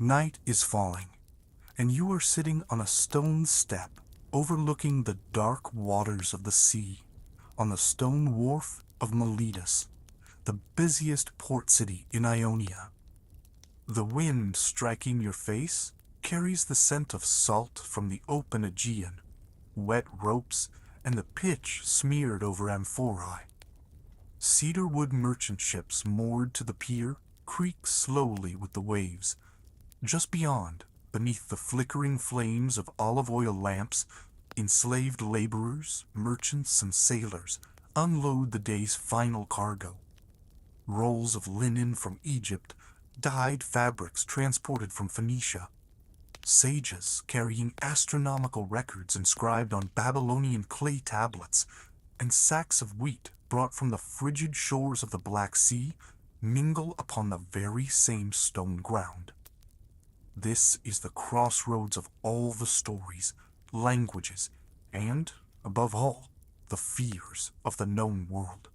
Night is falling, and you are sitting on a stone step overlooking the dark waters of the sea on the stone wharf of Miletus, the busiest port city in Ionia. The wind striking your face carries the scent of salt from the open Aegean, wet ropes, and the pitch smeared over amphorae. Cedarwood merchant ships moored to the pier creak slowly with the waves. Just beyond, beneath the flickering flames of olive oil lamps, enslaved laborers, merchants, and sailors unload the day's final cargo. Rolls of linen from Egypt, dyed fabrics transported from Phoenicia, sages carrying astronomical records inscribed on Babylonian clay tablets, and sacks of wheat brought from the frigid shores of the Black Sea mingle upon the very same stone ground. This is the crossroads of all the stories, languages, and, above all, the fears of the known world.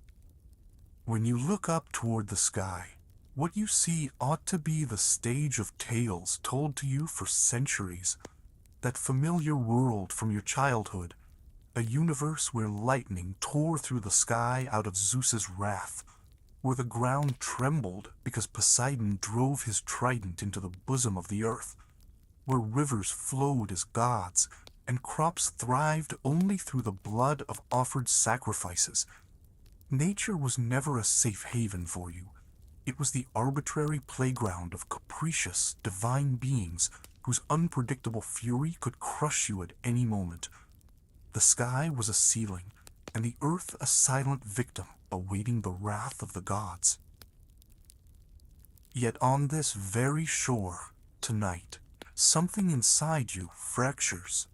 When you look up toward the sky, what you see ought to be the stage of tales told to you for centuries, that familiar world from your childhood, a universe where lightning tore through the sky out of Zeus's wrath, where the ground trembled because Poseidon drove his trident into the bosom of the earth, where rivers flowed as gods, and crops thrived only through the blood of offered sacrifices. Nature was never a safe haven for you. It was the arbitrary playground of capricious, divine beings whose unpredictable fury could crush you at any moment. The sky was a ceiling, and the earth a silent victim awaiting the wrath of the gods. Yet on this very shore, tonight, something inside you fractures.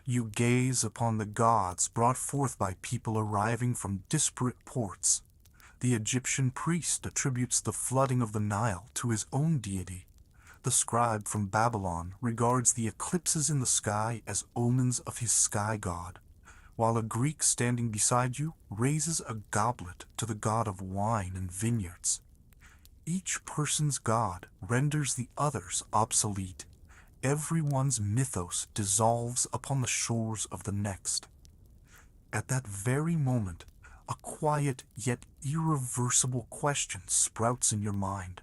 You gaze upon the gods brought forth by people arriving from disparate ports. The Egyptian priest attributes the flooding of the Nile to his own deity. The scribe from Babylon regards the eclipses in the sky as omens of his sky god, while a Greek standing beside you raises a goblet to the god of wine and vineyards. Each person's god renders the other's obsolete. Everyone's mythos dissolves upon the shores of the next. At that very moment, a quiet yet irreversible question sprouts in your mind.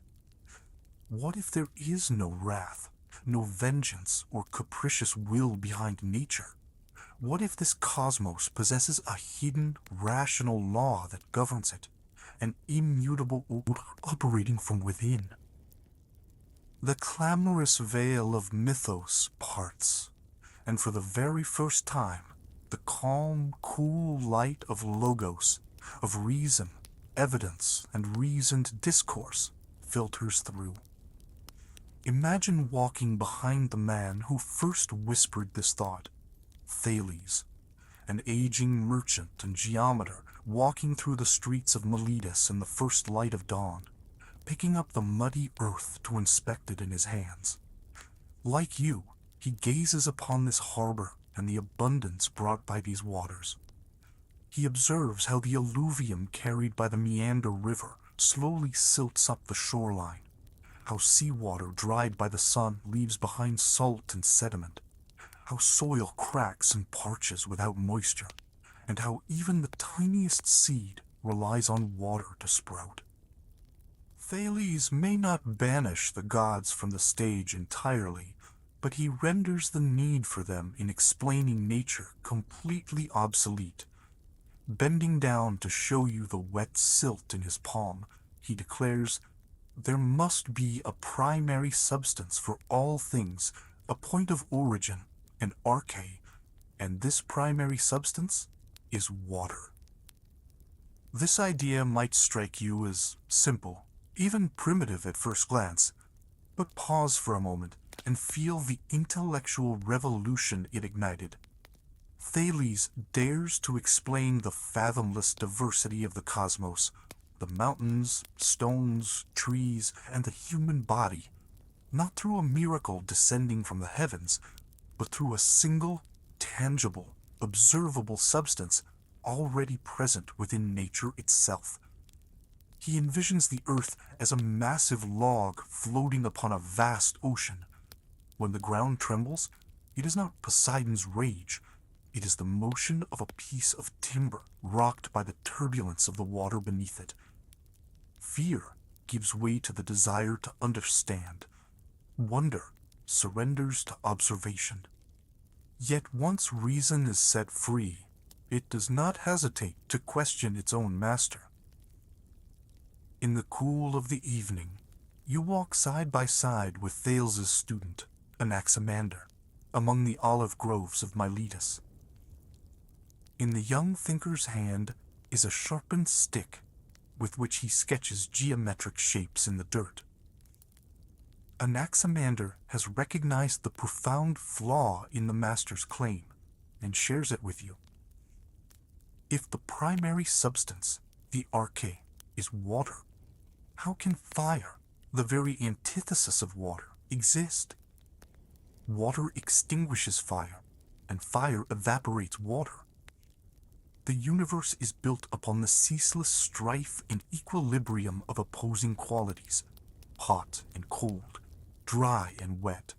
What if there is no wrath, no vengeance or capricious will behind nature? What if this cosmos possesses a hidden, rational law that governs it, an immutable order operating from within? The clamorous veil of mythos parts, and for the very first time, the calm, cool light of logos, of reason, evidence, and reasoned discourse filters through. Imagine walking behind the man who first whispered this thought, Thales, an aging merchant and geometer walking through the streets of Miletus in the first light of dawn, picking up the muddy earth to inspect it in his hands. Like you, he gazes upon this harbor and the abundance brought by these waters. He observes how the alluvium carried by the Meander River slowly silts up the shoreline, how seawater dried by the sun leaves behind salt and sediment, how soil cracks and parches without moisture, and how even the tiniest seed relies on water to sprout. Thales may not banish the gods from the stage entirely, but he renders the need for them in explaining nature completely obsolete. Bending down to show you the wet silt in his palm, he declares, "There must be a primary substance for all things, a point of origin, an arche, and this primary substance is water." This idea might strike you as simple, even primitive at first glance, but pause for a moment and feel the intellectual revolution it ignited. Thales dares to explain the fathomless diversity of the cosmos, the mountains, stones, trees, and the human body, not through a miracle descending from the heavens, but through a single, tangible, observable substance already present within nature itself. He envisions the earth as a massive log floating upon a vast ocean. When the ground trembles, it is not Poseidon's rage. It is the motion of a piece of timber rocked by the turbulence of the water beneath it. Fear gives way to the desire to understand. Wonder surrenders to observation. Yet once reason is set free, it does not hesitate to question its own master. In the cool of the evening, you walk side by side with Thales' student, Anaximander, among the olive groves of Miletus. In the young thinker's hand is a sharpened stick with which he sketches geometric shapes in the dirt. Anaximander has recognized the profound flaw in the master's claim and shares it with you. If the primary substance, the arche, is water, how can fire, the very antithesis of water, exist? Water extinguishes fire, and fire evaporates water. The universe is built upon the ceaseless strife and equilibrium of opposing qualities, hot and cold, dry and wet.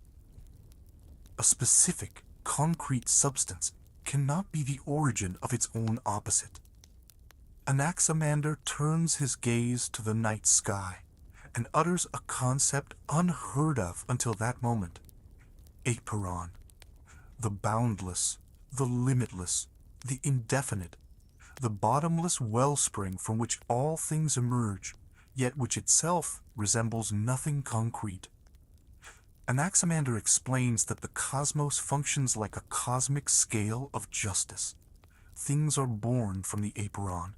A specific, concrete substance cannot be the origin of its own opposite. Anaximander turns his gaze to the night sky and utters a concept unheard of until that moment. Aperon, the boundless, the limitless, the indefinite, the bottomless wellspring from which all things emerge, yet which itself resembles nothing concrete. Anaximander explains that the cosmos functions like a cosmic scale of justice. Things are born from the Aperon,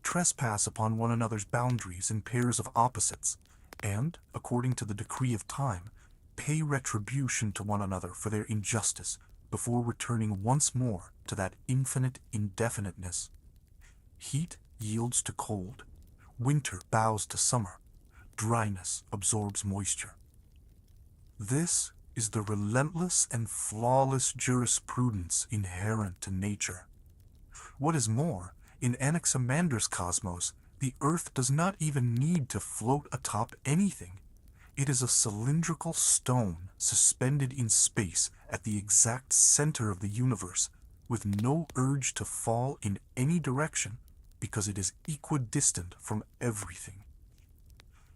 trespass upon one another's boundaries in pairs of opposites, and, according to the decree of time, pay retribution to one another for their injustice before returning once more to that infinite indefiniteness. Heat yields to cold, winter bows to summer, dryness absorbs moisture. This is the relentless and flawless jurisprudence inherent to nature. What is more, in Anaximander's cosmos, the Earth does not even need to float atop anything. It is a cylindrical stone suspended in space at the exact center of the universe, with no urge to fall in any direction because it is equidistant from everything.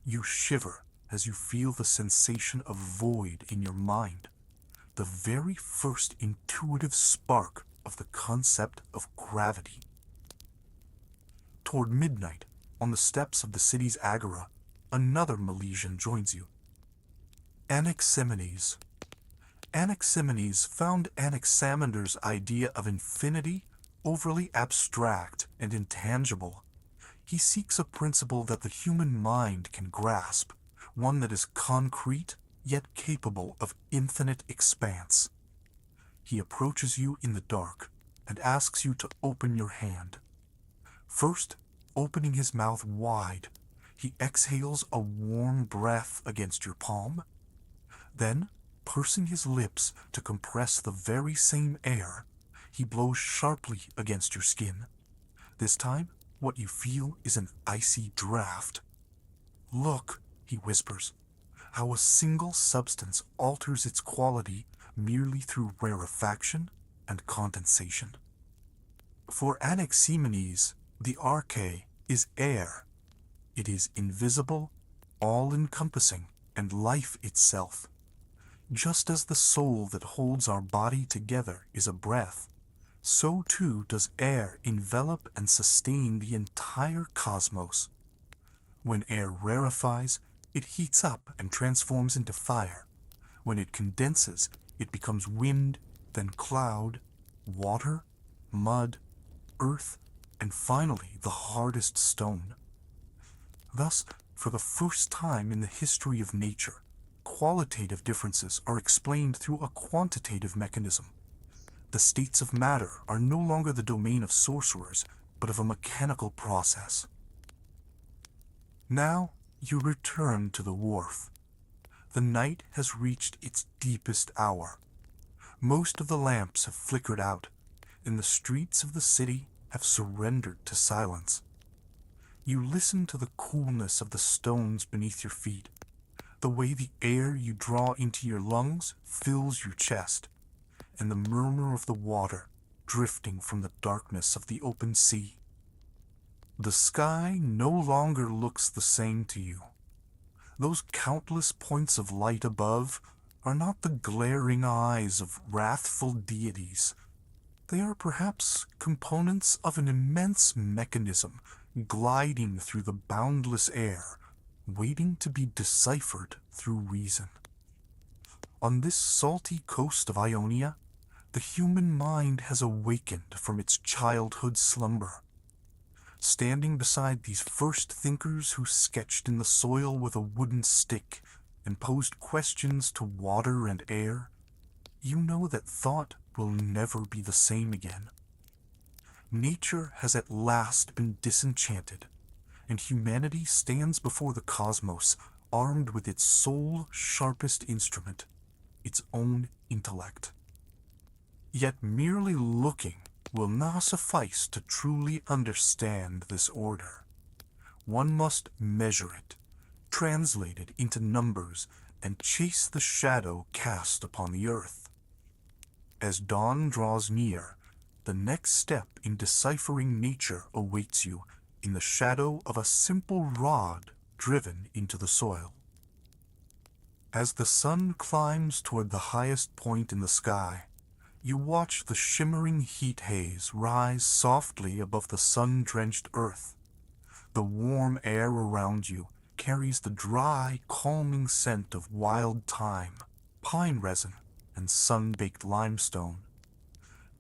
You shiver as you feel the sensation of void in your mind, the very first intuitive spark of the concept of gravity. Toward midnight, on the steps of the city's agora, another Milesian joins you. Anaximenes. Anaximenes found Anaximander's idea of infinity overly abstract and intangible. He seeks a principle that the human mind can grasp, one that is concrete yet capable of infinite expanse. He approaches you in the dark and asks you to open your hand. First, opening his mouth wide, he exhales a warm breath against your palm. Then, pursing his lips to compress the very same air, he blows sharply against your skin. This time, what you feel is an icy draft. Look, he whispers, how a single substance alters its quality merely through rarefaction and condensation. For Anaximenes, the arche is air. It is invisible, all-encompassing, and life itself. Just as the soul that holds our body together is a breath, so too does air envelop and sustain the entire cosmos. When air rarefies, it heats up and transforms into fire. When it condenses, it becomes wind, then cloud, water, mud, earth, and finally the hardest stone. Thus, for the first time in the history of nature, qualitative differences are explained through a quantitative mechanism. The states of matter are no longer the domain of sorcerers, but of a mechanical process. Now you return to the wharf. The night has reached its deepest hour. Most of the lamps have flickered out, and the streets of the city have surrendered to silence. You listen to the coolness of the stones beneath your feet, the way the air you draw into your lungs fills your chest, and the murmur of the water drifting from the darkness of the open sea. The sky no longer looks the same to you. Those countless points of light above are not the glaring eyes of wrathful deities. They are perhaps components of an immense mechanism gliding through the boundless air, waiting to be deciphered through reason. On this salty coast of Ionia, the human mind has awakened from its childhood slumber. Standing beside these first thinkers who sketched in the soil with a wooden stick and posed questions to water and air, you know that thought will never be the same again. Nature has at last been disenchanted, and humanity stands before the cosmos armed with its sole sharpest instrument, its own intellect. Yet merely looking will not suffice to truly understand this order. One must measure it, translate it into numbers, and chase the shadow cast upon the earth. As dawn draws near, the next step in deciphering nature awaits you in the shadow of a simple rod driven into the soil. As the sun climbs toward the highest point in the sky, you watch the shimmering heat haze rise softly above the sun-drenched earth. The warm air around you carries the dry, calming scent of wild thyme, pine resin, and sun-baked limestone.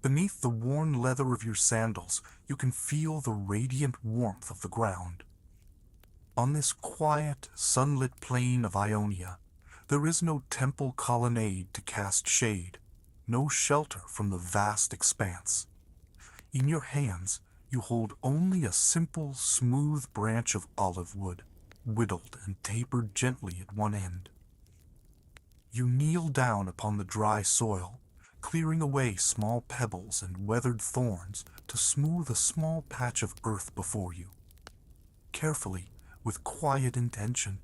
Beneath the worn leather of your sandals, you can feel the radiant warmth of the ground. On this quiet, sunlit plain of Ionia, there is no temple colonnade to cast shade, no shelter from the vast expanse. In your hands, you hold only a simple, smooth branch of olive wood, whittled and tapered gently at one end. You kneel down upon the dry soil, clearing away small pebbles and weathered thorns to smooth a small patch of earth before you. Carefully, with quiet intention,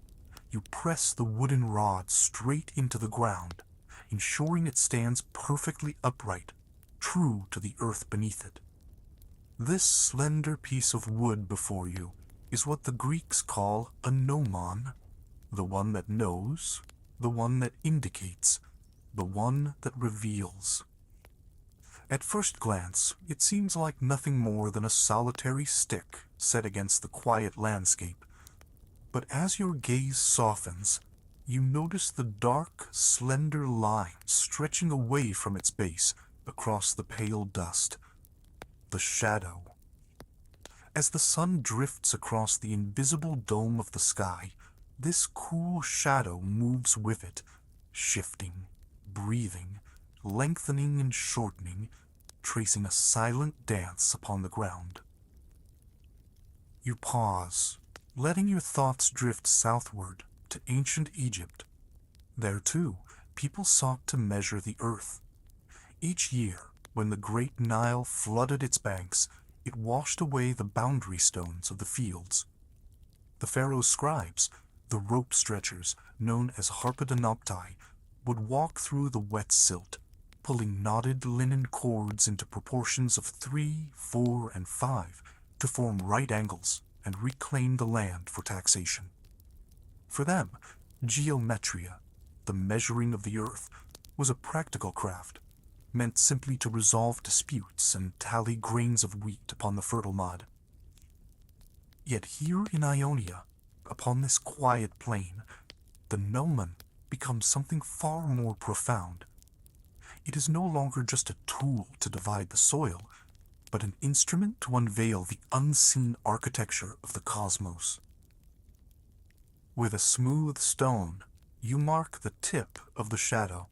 you press the wooden rod straight into the ground, ensuring it stands perfectly upright, true to the earth beneath it. This slender piece of wood before you is what the Greeks call a gnomon, the one that knows, the one that indicates, the one that reveals. At first glance, it seems like nothing more than a solitary stick set against the quiet landscape. But as your gaze softens, you notice the dark, slender line stretching away from its base across the pale dust. The shadow. As the sun drifts across the invisible dome of the sky, this cool shadow moves with it, shifting, breathing, lengthening and shortening, tracing a silent dance upon the ground. You pause, letting your thoughts drift southward to ancient Egypt. There, too, people sought to measure the earth. Each year, when the great Nile flooded its banks, it washed away the boundary stones of the fields. The pharaoh's scribes, the rope stretchers known as harpodonopti, would walk through the wet silt, pulling knotted linen cords into proportions of 3, 4, and 5 to form right angles and reclaim the land for taxation. For them, geometria, the measuring of the earth, was a practical craft, meant simply to resolve disputes and tally grains of wheat upon the fertile mud. Yet here in Ionia, upon this quiet plain, the gnomon becomes something far more profound. It is no longer just a tool to divide the soil, but an instrument to unveil the unseen architecture of the cosmos. With a smooth stone, you mark the tip of the shadow.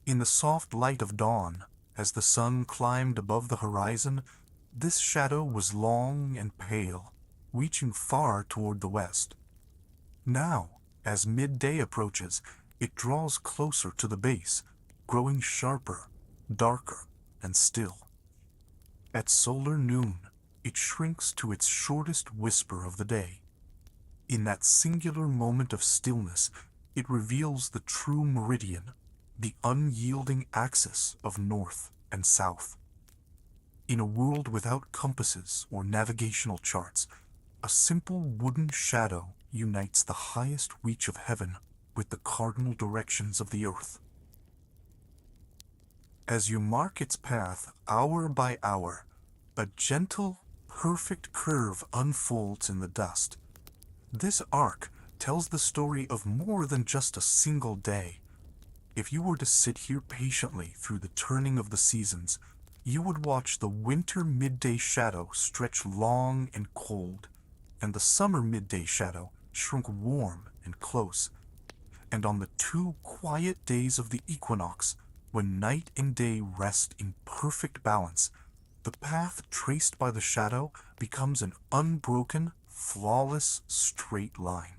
In the soft light of dawn, as the sun climbed above the horizon, this shadow was long and pale, reaching far toward the west. Now, as midday approaches, it draws closer to the base, growing sharper, darker, and still. At solar noon, it shrinks to its shortest whisper of the day. In that singular moment of stillness, it reveals the true meridian, the unyielding axis of north and south. In a world without compasses or navigational charts, a simple wooden shadow unites the highest reach of heaven with the cardinal directions of the earth. As you mark its path hour by hour, a gentle, perfect curve unfolds in the dust. This arc tells the story of more than just a single day. If you were to sit here patiently through the turning of the seasons, you would watch the winter midday shadow stretch long and cold, and the summer midday shadow shrink warm and close. And on the 2 quiet days of the equinox, when night and day rest in perfect balance, the path traced by the shadow becomes an unbroken, flawless, straight line.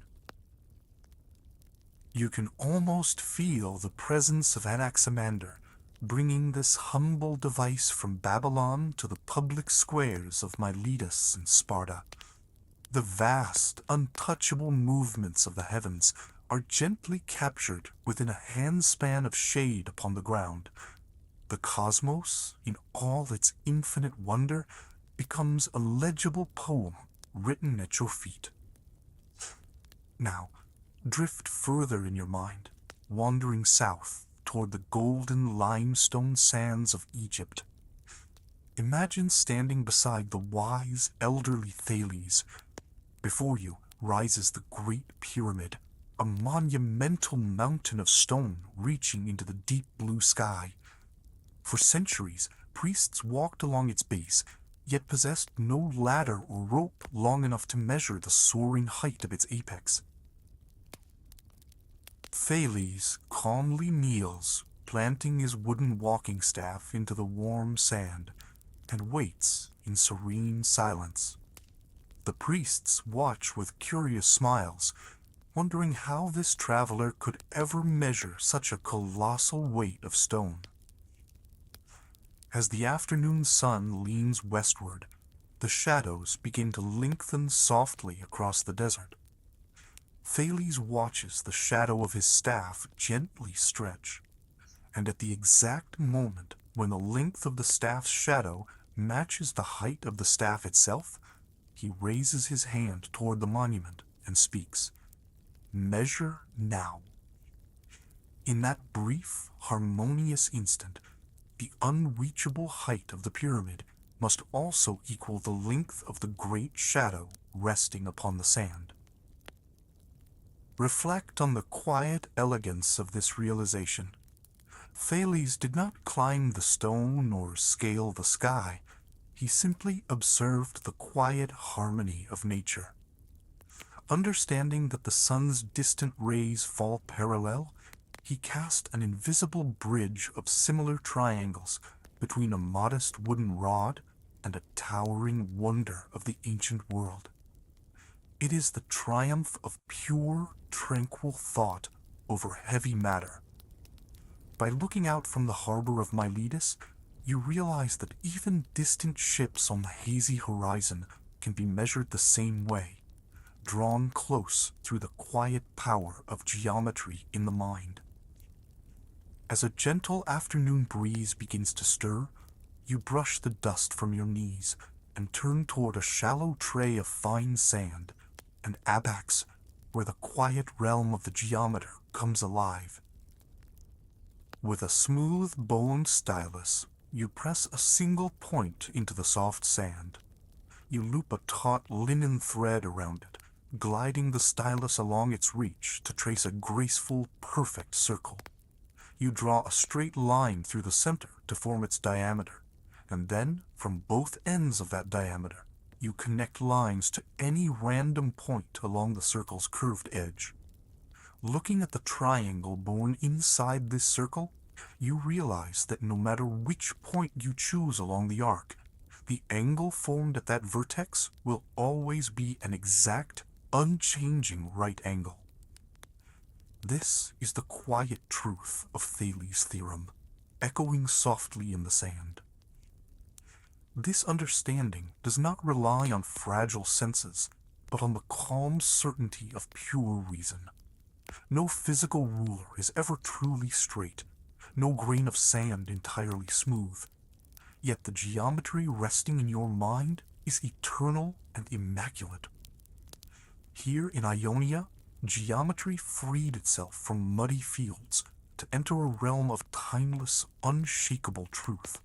You can almost feel the presence of Anaximander, bringing this humble device from Babylon to the public squares of Miletus and Sparta. The vast, untouchable movements of the heavens are gently captured within a handspan of shade upon the ground. The cosmos, in all its infinite wonder, becomes a legible poem written at your feet. Now, drift further in your mind, wandering south toward the golden limestone sands of Egypt. Imagine standing beside the wise, elderly Thales. Before you rises the Great Pyramid, a monumental mountain of stone reaching into the deep blue sky. For centuries, priests walked along its base, yet possessed no ladder or rope long enough to measure the soaring height of its apex. Thales calmly kneels, planting his wooden walking staff into the warm sand, and waits in serene silence. The priests watch with curious smiles, wondering how this traveler could ever measure such a colossal weight of stone. As the afternoon sun leans westward, the shadows begin to lengthen softly across the desert. Thales watches the shadow of his staff gently stretch, and at the exact moment when the length of the staff's shadow matches the height of the staff itself, he raises his hand toward the monument and speaks, "Measure now." In that brief, harmonious instant, the unreachable height of the pyramid must also equal the length of the great shadow resting upon the sand. Reflect on the quiet elegance of this realization. Thales did not climb the stone or scale the sky. He simply observed the quiet harmony of nature. Understanding that the sun's distant rays fall parallel, he cast an invisible bridge of similar triangles between a modest wooden rod and a towering wonder of the ancient world. It is the triumph of pure, tranquil thought over heavy matter. By looking out from the harbor of Miletus, you realize that even distant ships on the hazy horizon can be measured the same way, drawn close through the quiet power of geometry in the mind. As a gentle afternoon breeze begins to stir, you brush the dust from your knees and turn toward a shallow tray of fine sand, an abax where the quiet realm of the geometer comes alive. With a smooth boned stylus, you press a single point into the soft sand. You loop a taut linen thread around it, gliding the stylus along its reach to trace a graceful, perfect circle. You draw a straight line through the center to form its diameter, and then, from both ends of that diameter, you connect lines to any random point along the circle's curved edge. Looking at the triangle born inside this circle, you realize that no matter which point you choose along the arc, the angle formed at that vertex will always be an exact, unchanging right angle. This is the quiet truth of Thales' theorem, echoing softly in the sand. This understanding does not rely on fragile senses, but on the calm certainty of pure reason. No physical ruler is ever truly straight, no grain of sand entirely smooth. Yet the geometry resting in your mind is eternal and immaculate. Here in Ionia, geometry freed itself from muddy fields to enter a realm of timeless, unshakable truth,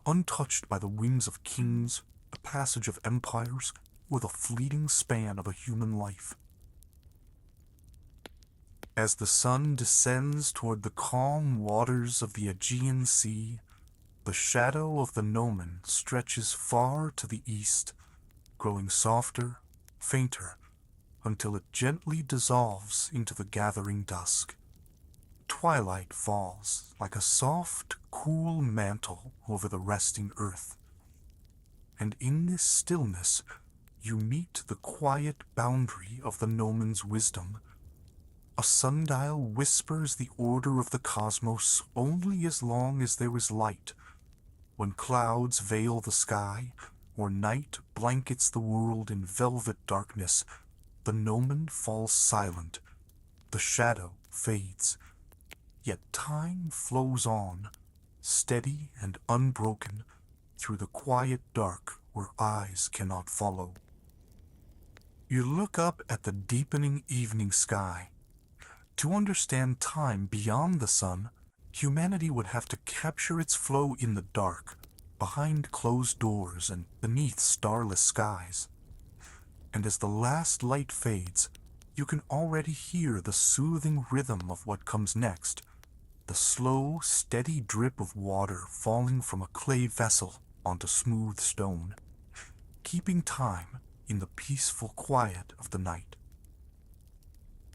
untouched by the whims of kings, the passage of empires, or the fleeting span of a human life. As the sun descends toward the calm waters of the Aegean Sea, the shadow of the gnomon stretches far to the east, growing softer, fainter, until it gently dissolves into the gathering dusk. Twilight falls like a soft, cool mantle over the resting earth. And in this stillness, you meet the quiet boundary of the gnomon's wisdom. A sundial whispers the order of the cosmos only as long as there is light. When clouds veil the sky, or night blankets the world in velvet darkness, the gnomon falls silent, the shadow fades. Yet time flows on, steady and unbroken, through the quiet dark where eyes cannot follow. You look up at the deepening evening sky. To understand time beyond the sun, humanity would have to capture its flow in the dark, behind closed doors and beneath starless skies. And as the last light fades, you can already hear the soothing rhythm of what comes next, the slow, steady drip of water falling from a clay vessel onto smooth stone, keeping time in the peaceful quiet of the night.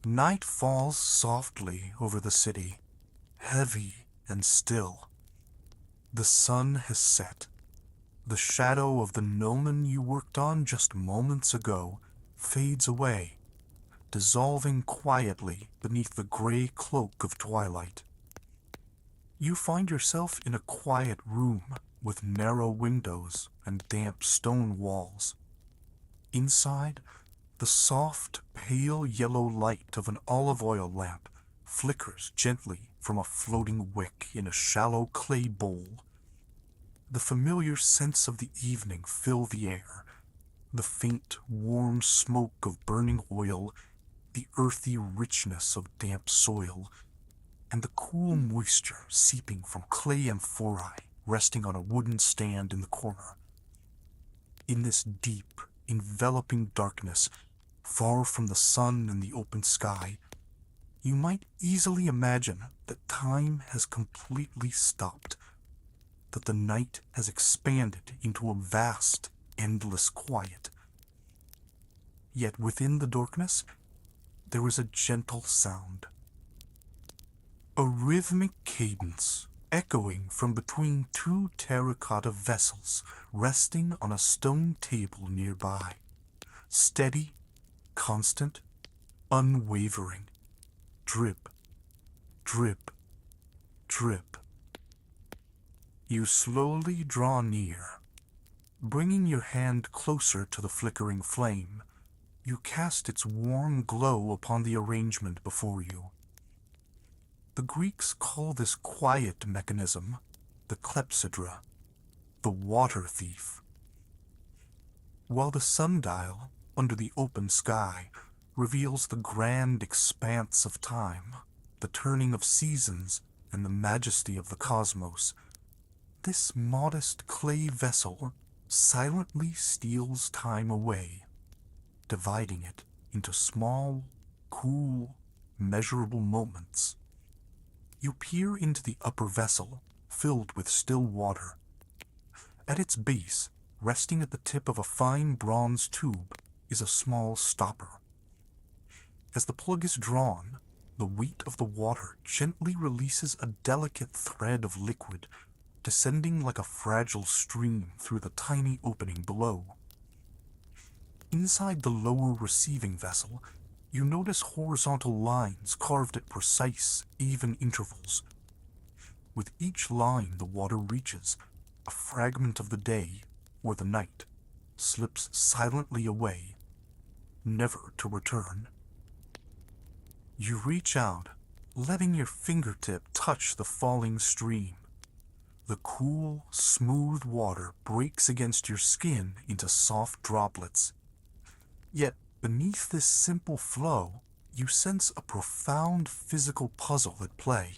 Night falls softly over the city, heavy and still. The sun has set. The shadow of the gnomon you worked on just moments ago fades away, dissolving quietly beneath the gray cloak of twilight. You find yourself in a quiet room with narrow windows and damp stone walls. Inside, the soft, pale yellow light of an olive oil lamp flickers gently from a floating wick in a shallow clay bowl. The familiar scents of the evening fill the air, the faint, warm smoke of burning oil, the earthy richness of damp soil, and the cool moisture seeping from clay amphorae resting on a wooden stand in the corner. In this deep, enveloping darkness, far from the sun and the open sky, you might easily imagine that time has completely stopped, that the night has expanded into a vast, endless quiet. Yet within the darkness, there is a gentle sound. A rhythmic cadence echoing from between two terracotta vessels resting on a stone table nearby. Steady, constant, unwavering. Drip, drip, drip. You slowly draw near. Bringing your hand closer to the flickering flame, you cast its warm glow upon the arrangement before you. The Greeks call this quiet mechanism the clepsydra, the water thief. While the sundial, under the open sky, reveals the grand expanse of time, the turning of seasons, and the majesty of the cosmos, this modest clay vessel silently steals time away, dividing it into small, cool, measurable moments. You peer into the upper vessel, filled with still water. At its base, resting at the tip of a fine bronze tube, is a small stopper. As the plug is drawn, the weight of the water gently releases a delicate thread of liquid, descending like a fragile stream through the tiny opening below. Inside the lower receiving vessel, you notice horizontal lines carved at precise, even intervals. With each line the water reaches, a fragment of the day, or the night slips silently away, never to return. You reach out, letting your fingertip touch the falling stream. The cool, smooth water breaks against your skin into soft droplets. Yet, beneath this simple flow, you sense a profound physical puzzle at play.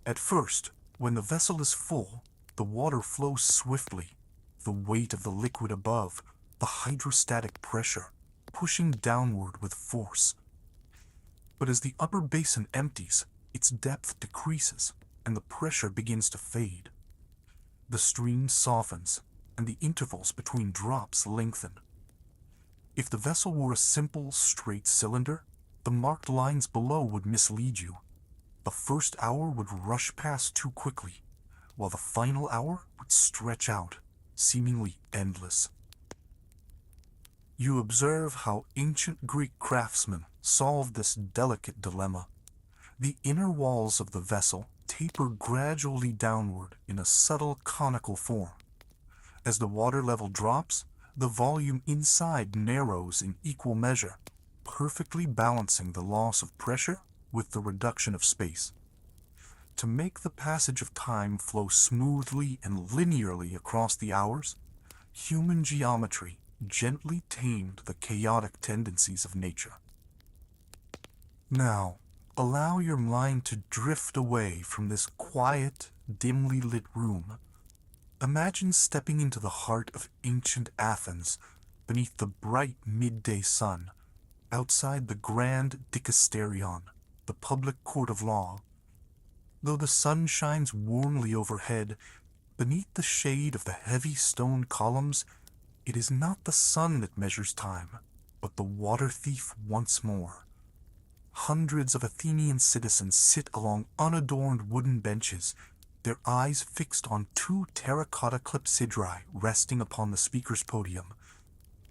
At first, when the vessel is full, the water flows swiftly, the weight of the liquid above, the hydrostatic pressure, pushing downward with force. But as the upper basin empties, its depth decreases, and the pressure begins to fade. The stream softens, and the intervals between drops lengthen. If the vessel were a simple, straight cylinder, the marked lines below would mislead you. The first hour would rush past too quickly, while the final hour would stretch out, seemingly endless. You observe how ancient Greek craftsmen solved this delicate dilemma. The inner walls of the vessel taper gradually downward in a subtle conical form. As the water level drops, the volume inside narrows in equal measure, perfectly balancing the loss of pressure with the reduction of space. To make the passage of time flow smoothly and linearly across the hours, human geometry gently tamed the chaotic tendencies of nature. Now, allow your mind to drift away from this quiet, dimly lit room. Imagine stepping into the heart of ancient Athens, beneath the bright midday sun, outside the grand dikasterion, the public court of law. Though the sun shines warmly overhead, beneath the shade of the heavy stone columns, it is not the sun that measures time, but the water thief once more. Hundreds of Athenian citizens sit along unadorned wooden benches, their eyes fixed on two terracotta clepsydrae resting upon the speaker's podium.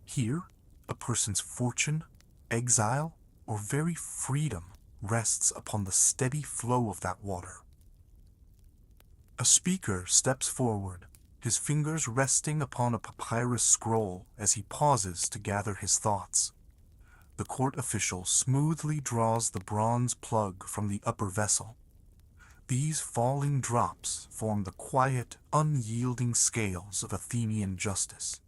Here, a person's fortune, exile, or very freedom rests upon the steady flow of that water. A speaker steps forward, his fingers resting upon a papyrus scroll as he pauses to gather his thoughts. The court official smoothly draws the bronze plug from the upper vessel. These falling drops form the quiet, unyielding scales of Athenian justice.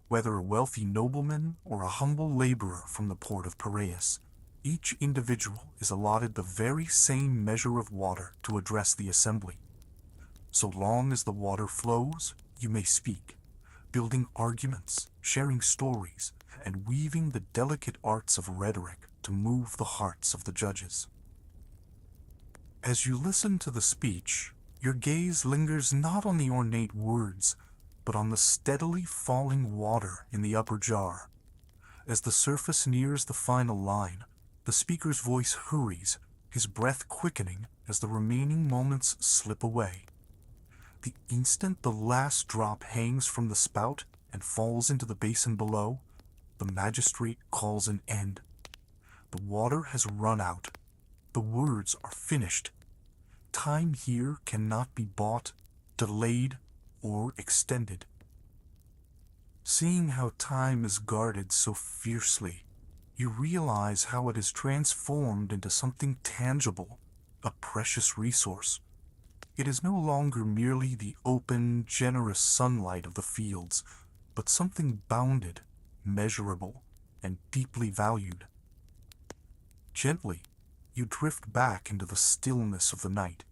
Whether a wealthy nobleman or a humble laborer from the port of Piraeus, each individual is allotted the very same measure of water to address the assembly. So long as the water flows, you may speak, building arguments, sharing stories, and weaving the delicate arts of rhetoric to move the hearts of the judges. As you listen to the speech, your gaze lingers not on the ornate words, but on the steadily falling water in the upper jar. As the surface nears the final line, the speaker's voice hurries, his breath quickening as the remaining moments slip away. The instant the last drop hangs from the spout and falls into the basin below, the magistrate calls an end. The water has run out. The words are finished. Time here cannot be bought, delayed, or extended. Seeing how time is guarded so fiercely, you realize how it is transformed into something tangible, a precious resource. It is no longer merely the open, generous sunlight of the fields, but something bounded, measurable, and deeply valued. Gently, you drift back into the stillness of the night.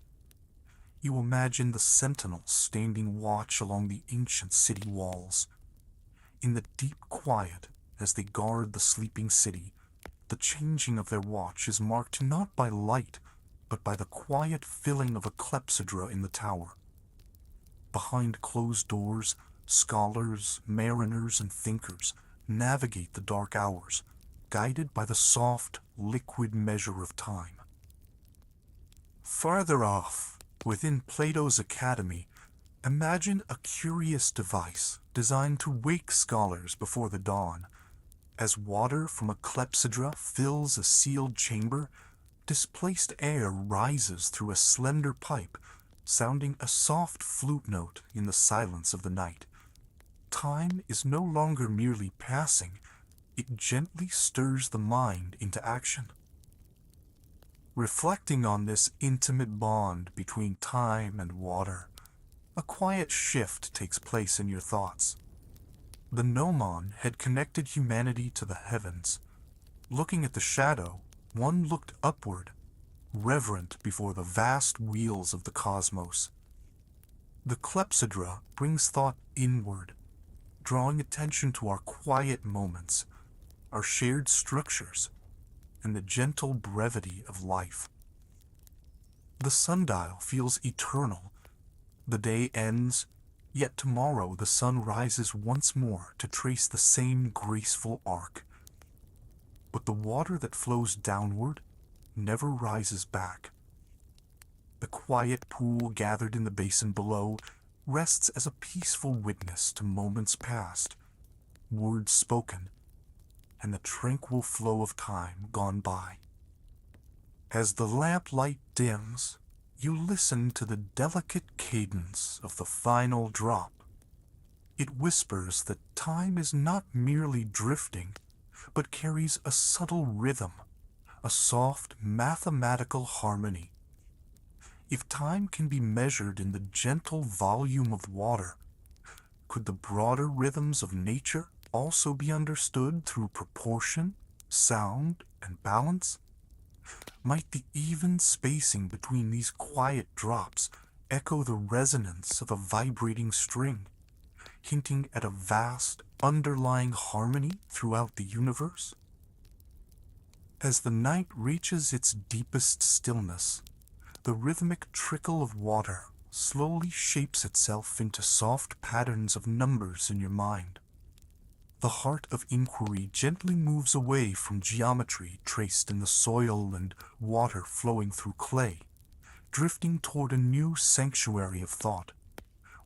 You imagine the sentinels standing watch along the ancient city walls. In the deep quiet, as they guard the sleeping city, the changing of their watch is marked not by light, but by the quiet filling of a clepsydra in the tower. Behind closed doors, scholars, mariners, and thinkers navigate the dark hours, guided by the soft, liquid measure of time. Farther off, within Plato's Academy, imagine a curious device designed to wake scholars before the dawn. As water from a clepsydra fills a sealed chamber, displaced air rises through a slender pipe, sounding a soft flute note in the silence of the night. time is no longer merely passing, it gently stirs the mind into action. Reflecting on this intimate bond between time and water, a quiet shift takes place in your thoughts. The gnomon had connected humanity to the heavens. Looking at the shadow, one looked upward, reverent before the vast wheels of the cosmos. The clepsydra brings thought inward, drawing attention to our quiet moments, our shared structures, and the gentle brevity of life. The sundial feels eternal. The day ends, yet tomorrow the sun rises once more to trace the same graceful arc. But the water that flows downward never rises back. The quiet pool gathered in the basin below rests as a peaceful witness to moments past, words spoken, and the tranquil flow of time gone by. As the lamplight dims, you listen to the delicate cadence of the final drop. It whispers that time is not merely drifting, but carries a subtle rhythm, a soft mathematical harmony. If time can be measured in the gentle volume of water, could the broader rhythms of nature also be understood through proportion, sound, and balance? Might the even spacing between these quiet drops echo the resonance of a vibrating string, hinting at a vast, underlying harmony throughout the universe? As the night reaches its deepest stillness, the rhythmic trickle of water slowly shapes itself into soft patterns of numbers in your mind. The heart of inquiry gently moves away from geometry traced in the soil and water flowing through clay, drifting toward a new sanctuary of thought,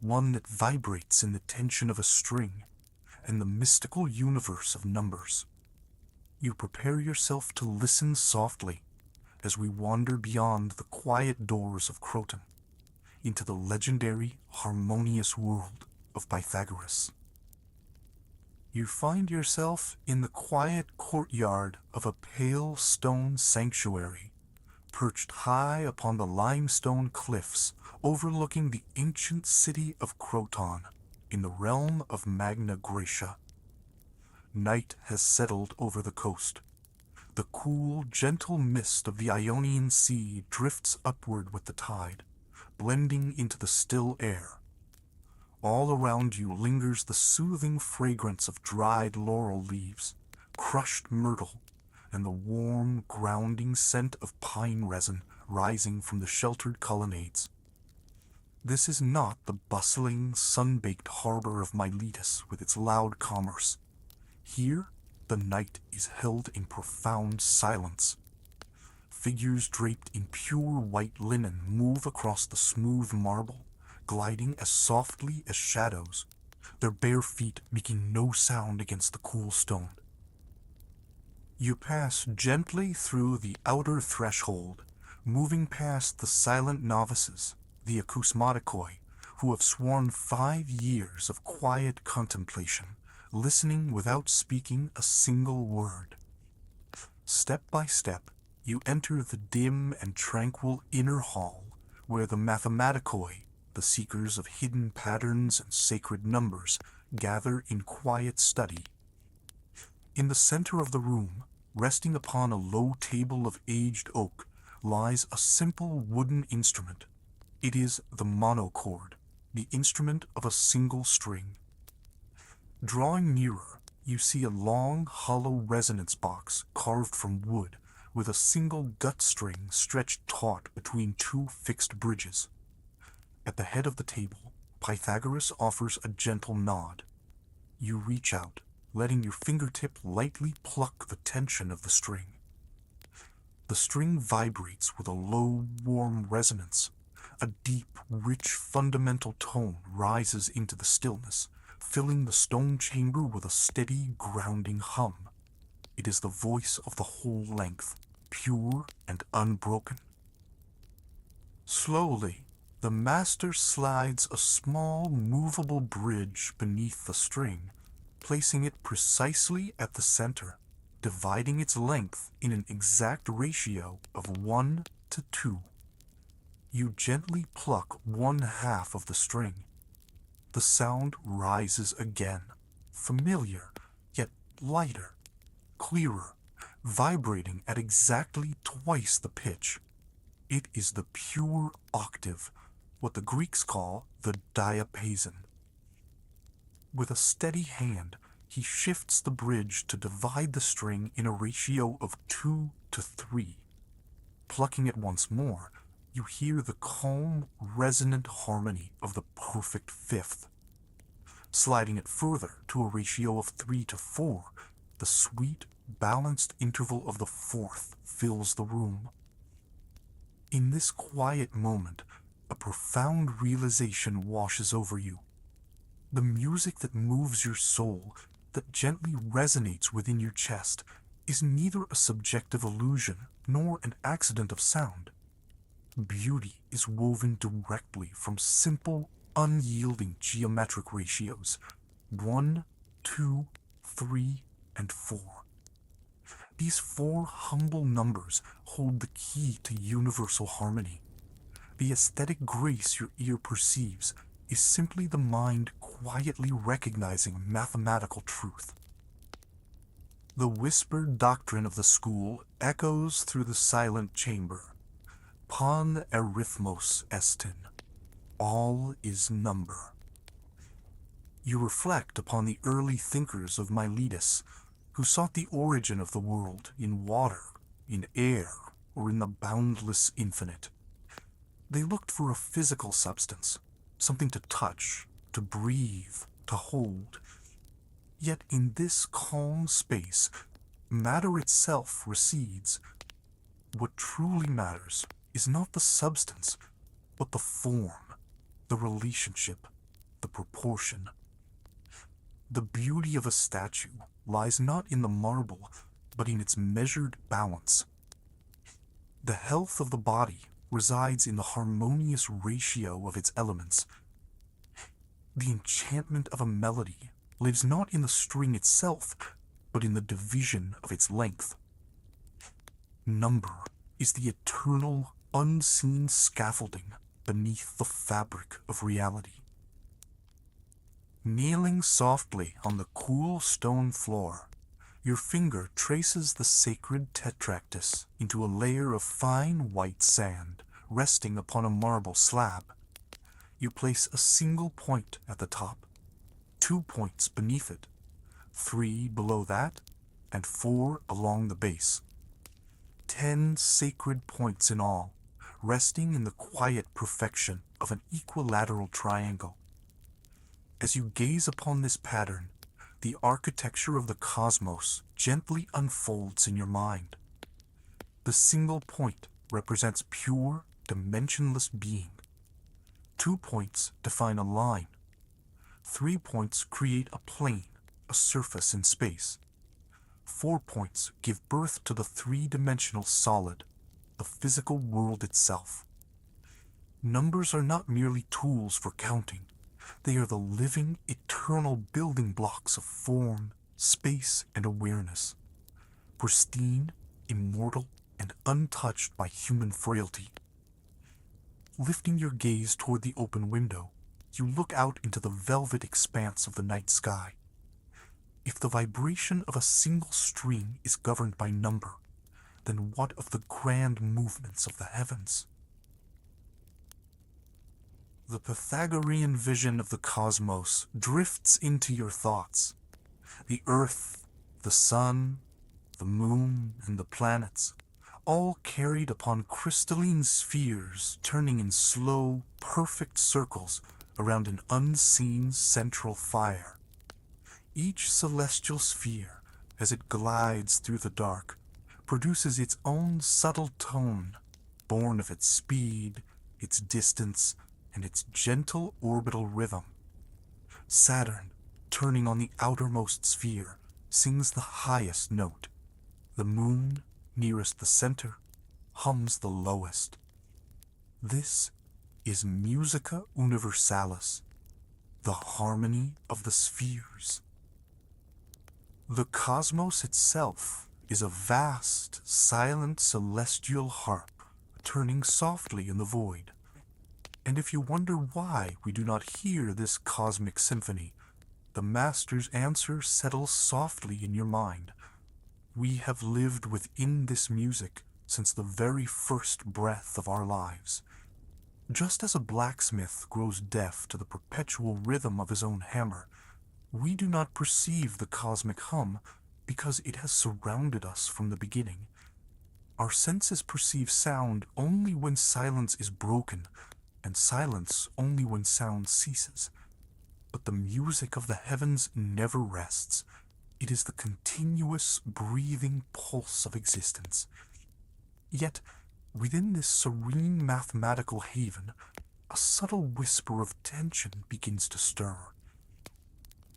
one that vibrates in the tension of a string and the mystical universe of numbers. You prepare yourself to listen softly as we wander beyond the quiet doors of Croton into the legendary, harmonious world of Pythagoras. You find yourself in the quiet courtyard of a pale stone sanctuary, perched high upon the limestone cliffs overlooking the ancient city of Croton in the realm of Magna Graecia. Night has settled over the coast. The cool, gentle mist of the Ionian Sea drifts upward with the tide, blending into the still air. All around you lingers the soothing fragrance of dried laurel leaves, crushed myrtle, and the warm, grounding scent of pine resin rising from the sheltered colonnades. This is not the bustling, sun-baked harbor of Miletus with its loud commerce. Here, the night is held in profound silence. Figures draped in pure white linen move across the smooth marble, gliding as softly as shadows, their bare feet making no sound against the cool stone. You pass gently through the outer threshold, moving past the silent novices, the acousmatikoi, who have sworn 5 years of quiet contemplation, listening without speaking a single word. Step by step, you enter the dim and tranquil inner hall, where the mathematikoi, the seekers of hidden patterns and sacred numbers, gather in quiet study. In the center of the room, resting upon a low table of aged oak, lies a simple wooden instrument. It is the monochord, the instrument of a single string. Drawing nearer, you see a long, hollow resonance box carved from wood, with a single gut string stretched taut between 2 fixed bridges. At the head of the table, Pythagoras offers a gentle nod. You reach out, letting your fingertip lightly pluck the tension of the string. The string vibrates with a low, warm resonance. A deep, rich, fundamental tone rises into the stillness, filling the stone chamber with a steady, grounding hum. It is the voice of the whole length, pure and unbroken. Slowly, The master slides a small movable bridge beneath the string, placing it precisely at the center, dividing its length in an exact ratio of 1 to 2. You gently pluck one half of the string. The sound rises again, familiar, yet lighter, clearer, vibrating at exactly twice the pitch. It is the pure octave, what the Greeks call the diapason. With a steady hand, he shifts the bridge to divide the string in a ratio of 2 to 3. Plucking it once more, you hear the calm, resonant harmony of the perfect fifth. Sliding it further to a ratio of 3 to 4, the sweet, balanced interval of the fourth fills the room. In this quiet moment, a profound realization washes over you. The music that moves your soul, that gently resonates within your chest, is neither a subjective illusion nor an accident of sound. Beauty is woven directly from simple, unyielding geometric ratios: 1, 2, 3, and 4. These four humble numbers hold the key to universal harmony. The aesthetic grace your ear perceives is simply the mind quietly recognizing mathematical truth. The whispered doctrine of the school echoes through the silent chamber. Pan arithmos estin. All is number. You reflect upon the early thinkers of Miletus, who sought the origin of the world in water, in air, or in the boundless infinite. They looked for a physical substance, something to touch, to breathe, to hold. Yet in this calm space, matter itself recedes. What truly matters is not the substance, but the form, the relationship, the proportion. The beauty of a statue lies not in the marble, but in its measured balance. The health of the body resides in the harmonious ratio of its elements. The enchantment of a melody lives not in the string itself, but in the division of its length. Number is the eternal, unseen scaffolding beneath the fabric of reality. Kneeling softly on the cool stone floor, your finger traces the sacred tetractys into a layer of fine white sand resting upon a marble slab. You place a single point at the top, 2 points beneath it, 3 below that, and 4 along the base. 10 sacred points in all, resting in the quiet perfection of an equilateral triangle. As you gaze upon this pattern, the architecture of the cosmos gently unfolds in your mind. The single point represents pure, dimensionless being. 2 points define a line. 3 points create a plane, a surface in space. 4 points give birth to the three-dimensional solid, the physical world itself. Numbers are not merely tools for counting. They are the living, eternal building blocks of form, space, and awareness. Pristine, immortal, and untouched by human frailty. Lifting your gaze toward the open window, you look out into the velvet expanse of the night sky. If the vibration of a single string is governed by number, then what of the grand movements of the heavens? The Pythagorean vision of the cosmos drifts into your thoughts. The earth, the sun, the moon, and the planets, all carried upon crystalline spheres turning in slow, perfect circles around an unseen central fire. Each celestial sphere, as it glides through the dark, produces its own subtle tone, born of its speed, its distance, and its gentle orbital rhythm. Saturn, turning on the outermost sphere, sings the highest note. The moon, nearest the center, hums the lowest. This is musica universalis, the harmony of the spheres. The cosmos itself is a vast, silent celestial harp turning softly in the void. And if you wonder why we do not hear this cosmic symphony, the Master's answer settles softly in your mind. We have lived within this music since the very first breath of our lives. Just as a blacksmith grows deaf to the perpetual rhythm of his own hammer, we do not perceive the cosmic hum because it has surrounded us from the beginning. Our senses perceive sound only when silence is broken, and silence only when sound ceases. But the music of the heavens never rests. It is the continuous, breathing pulse of existence. Yet, within this serene mathematical haven, a subtle whisper of tension begins to stir.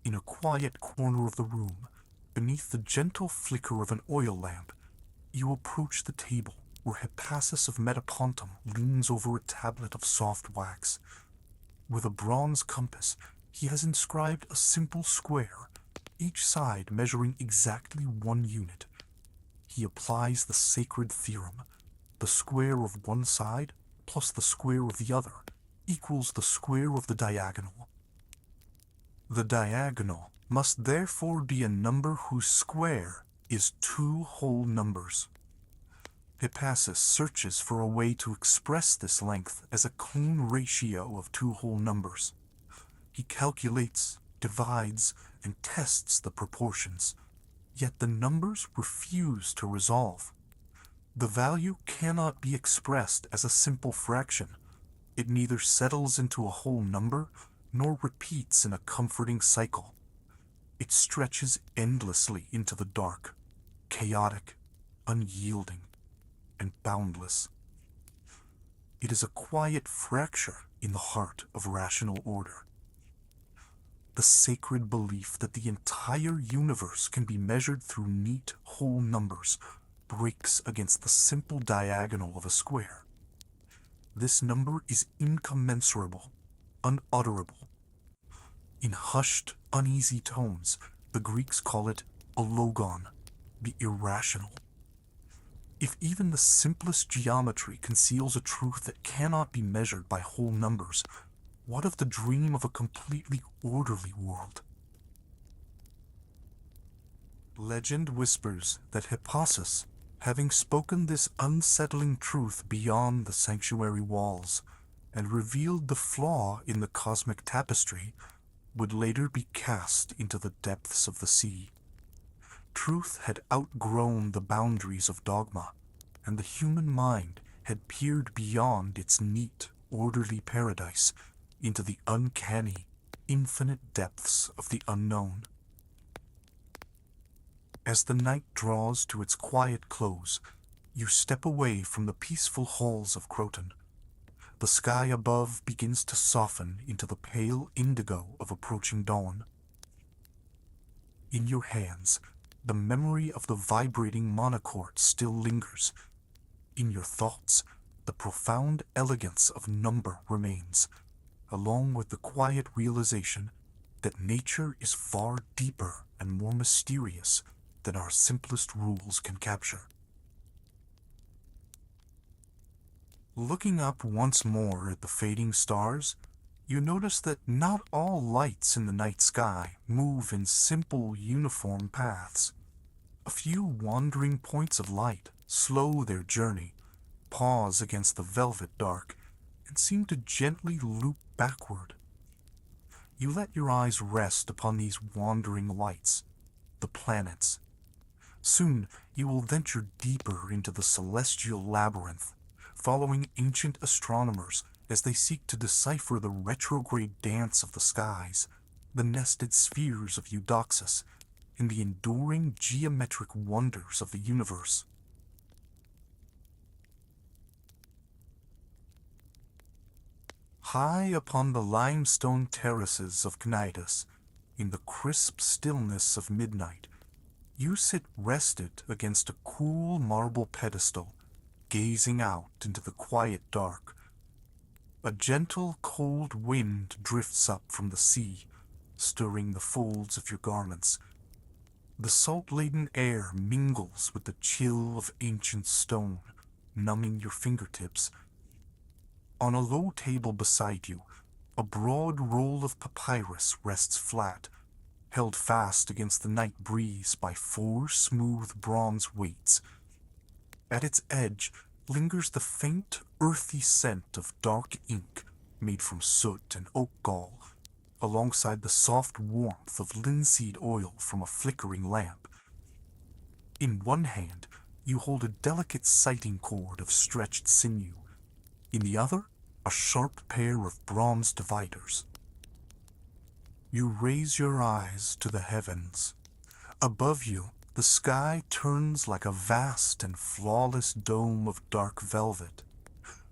In a quiet corner of the room, beneath the gentle flicker of an oil lamp, you approach the table where Hippasus of Metapontum leans over a tablet of soft wax. With a bronze compass, he has inscribed a simple square, each side measuring exactly 1 unit. He applies the sacred theorem: the square of one side plus the square of the other equals the square of the diagonal. The diagonal must therefore be a number whose square is 2 whole numbers. Hippasus searches for a way to express this length as a clean ratio of 2 whole numbers. He calculates, divides, and tests the proportions, yet the numbers refuse to resolve. The value cannot be expressed as a simple fraction. It neither settles into a whole number nor repeats in a comforting cycle. It stretches endlessly into the dark, chaotic, unyielding, and boundless. It is a quiet fracture in the heart of rational order. The sacred belief that the entire universe can be measured through neat whole numbers breaks against the simple diagonal of a square. This number is incommensurable, unutterable. In hushed, uneasy tones, the Greeks call it a logon, the irrational. If even the simplest geometry conceals a truth that cannot be measured by whole numbers, what of the dream of a completely orderly world? Legend whispers that Hippasus, having spoken this unsettling truth beyond the sanctuary walls, and revealed the flaw in the cosmic tapestry, would later be cast into the depths of the sea. Truth had outgrown the boundaries of dogma, and the human mind had peered beyond its neat, orderly paradise into the uncanny, infinite depths of the unknown. As the night draws to its quiet close, you step away from the peaceful halls of Croton. The sky above begins to soften into the pale indigo of approaching dawn. In your hands, the memory of the vibrating monochord still lingers. In your thoughts, the profound elegance of number remains, along with the quiet realization that nature is far deeper and more mysterious than our simplest rules can capture. Looking up once more at the fading stars, you notice that not all lights in the night sky move in simple, uniform paths. A few wandering points of light slow their journey, pause against the velvet dark, and seem to gently loop backward. You let your eyes rest upon these wandering lights, the planets. Soon you will venture deeper into the celestial labyrinth, following ancient astronomers as they seek to decipher the retrograde dance of the skies, the nested spheres of Eudoxus, and the enduring geometric wonders of the universe. High upon the limestone terraces of Cnidus, in the crisp stillness of midnight, you sit rested against a cool marble pedestal, gazing out into the quiet dark. A gentle, cold wind drifts up from the sea, stirring the folds of your garments. The salt-laden air mingles with the chill of ancient stone, numbing your fingertips. On a low table beside you, a broad roll of papyrus rests flat, held fast against the night breeze by 4 smooth bronze weights. At its edge lingers the faint, earthy scent of dark ink made from soot and oak gall, alongside the soft warmth of linseed oil from a flickering lamp. In one hand, you hold a delicate sighting cord of stretched sinew. In the other, a sharp pair of bronze dividers. You raise your eyes to the heavens. Above you, the sky turns like a vast and flawless dome of dark velvet.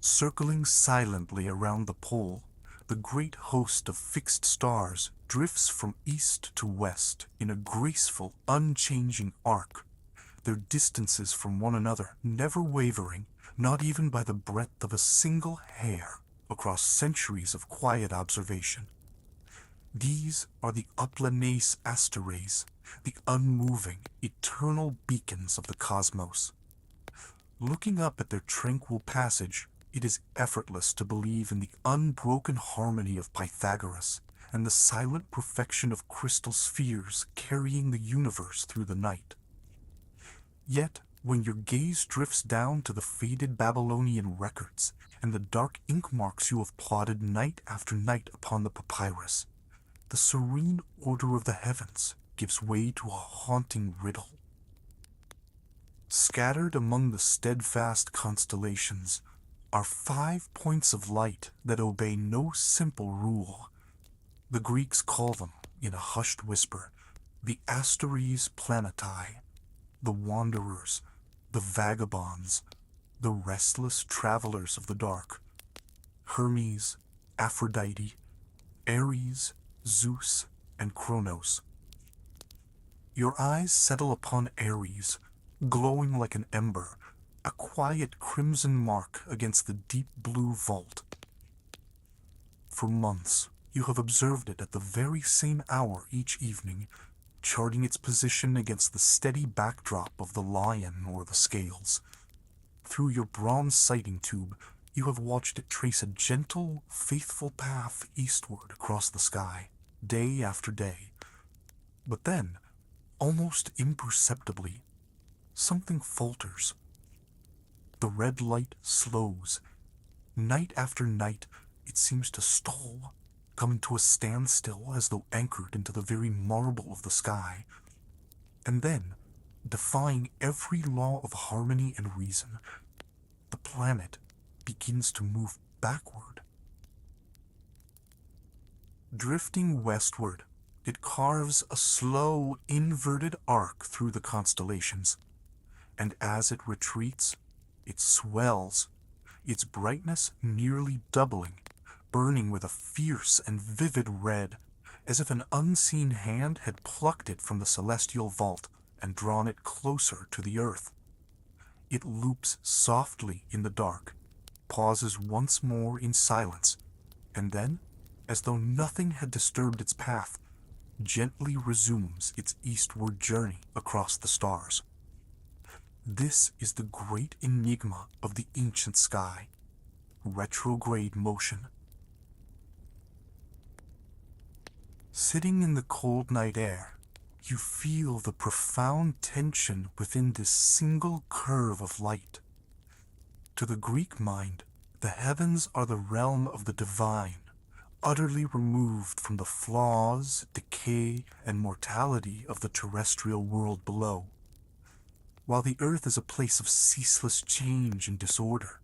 Circling silently around the pole, the great host of fixed stars drifts from east to west in a graceful, unchanging arc, their distances from one another never wavering, not even by the breadth of a single hair, across centuries of quiet observation. These are the Uplanese asteroids, the unmoving, eternal beacons of the cosmos. Looking up at their tranquil passage, it is effortless to believe in the unbroken harmony of Pythagoras and the silent perfection of crystal spheres carrying the universe through the night. Yet, when your gaze drifts down to the faded Babylonian records and the dark ink marks you have plotted night after night upon the papyrus, the serene order of the heavens gives way to a haunting riddle. Scattered among the steadfast constellations are 5 points of light that obey no simple rule. The Greeks call them, in a hushed whisper, the asteres planetae, the wanderers, the vagabonds, the restless travelers of the dark. Hermes, Aphrodite, Ares, Zeus, and Kronos. Your eyes settle upon Ares, glowing like an ember, a quiet crimson mark against the deep blue vault. For months, you have observed it at the very same hour each evening, charting its position against the steady backdrop of the lion or the scales. Through your bronze sighting tube, you have watched it trace a gentle, faithful path eastward across the sky, day after day. But then, almost imperceptibly, something falters. The red light slows. Night after night, it seems to stall, coming to a standstill as though anchored into the very marble of the sky. And then, defying every law of harmony and reason, the planet begins to move backward. Drifting westward, it carves a slow, inverted arc through the constellations, and as it retreats, it swells, its brightness nearly doubling, burning with a fierce and vivid red, as if an unseen hand had plucked it from the celestial vault and drawn it closer to the earth. It loops softly in the dark, pauses once more in silence, and then, as though nothing had disturbed its path, gently resumes its eastward journey across the stars. This is the great enigma of the ancient sky, retrograde motion. Sitting in the cold night air, you feel the profound tension within this single curve of light. To the Greek mind, the heavens are the realm of the divine, utterly removed from the flaws, decay, and mortality of the terrestrial world below. While the earth is a place of ceaseless change and disorder,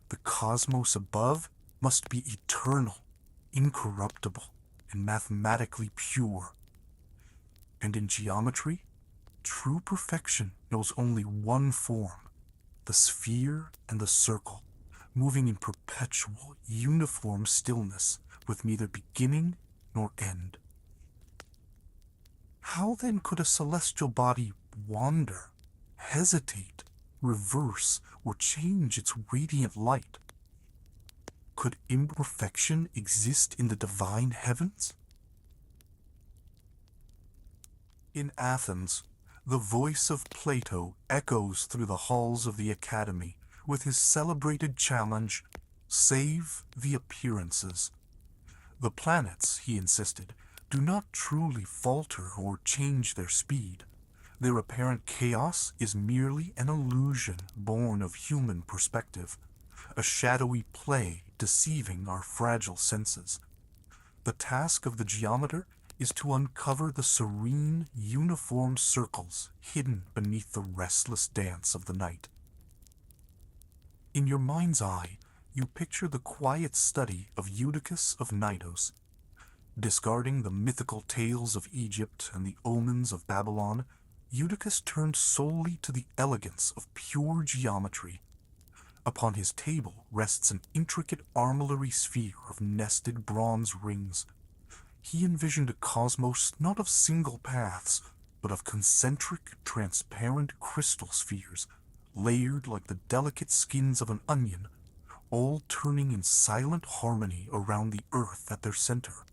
the cosmos above must be eternal, incorruptible, and mathematically pure. And in geometry, true perfection knows only one form, the sphere and the circle, moving in perpetual, uniform stillness with neither beginning nor end. How then could a celestial body wander, hesitate, reverse, or change its radiant light? Could imperfection exist in the divine heavens? In Athens, the voice of Plato echoes through the halls of the academy with his celebrated challenge, "Save the appearances." The planets, he insisted, do not truly falter or change their speed. Their apparent chaos is merely an illusion born of human perspective, a shadowy play deceiving our fragile senses. The task of the geometer is to uncover the serene, uniform circles hidden beneath the restless dance of the night. In your mind's eye, you picture the quiet study of Eutychus of Cnidos. Discarding the mythical tales of Egypt and the omens of Babylon, Eutychus turned solely to the elegance of pure geometry. Upon his table rests an intricate armillary sphere of nested bronze rings. He envisioned a cosmos not of single paths, but of concentric, transparent crystal spheres, layered like the delicate skins of an onion, all turning in silent harmony around the earth at their center.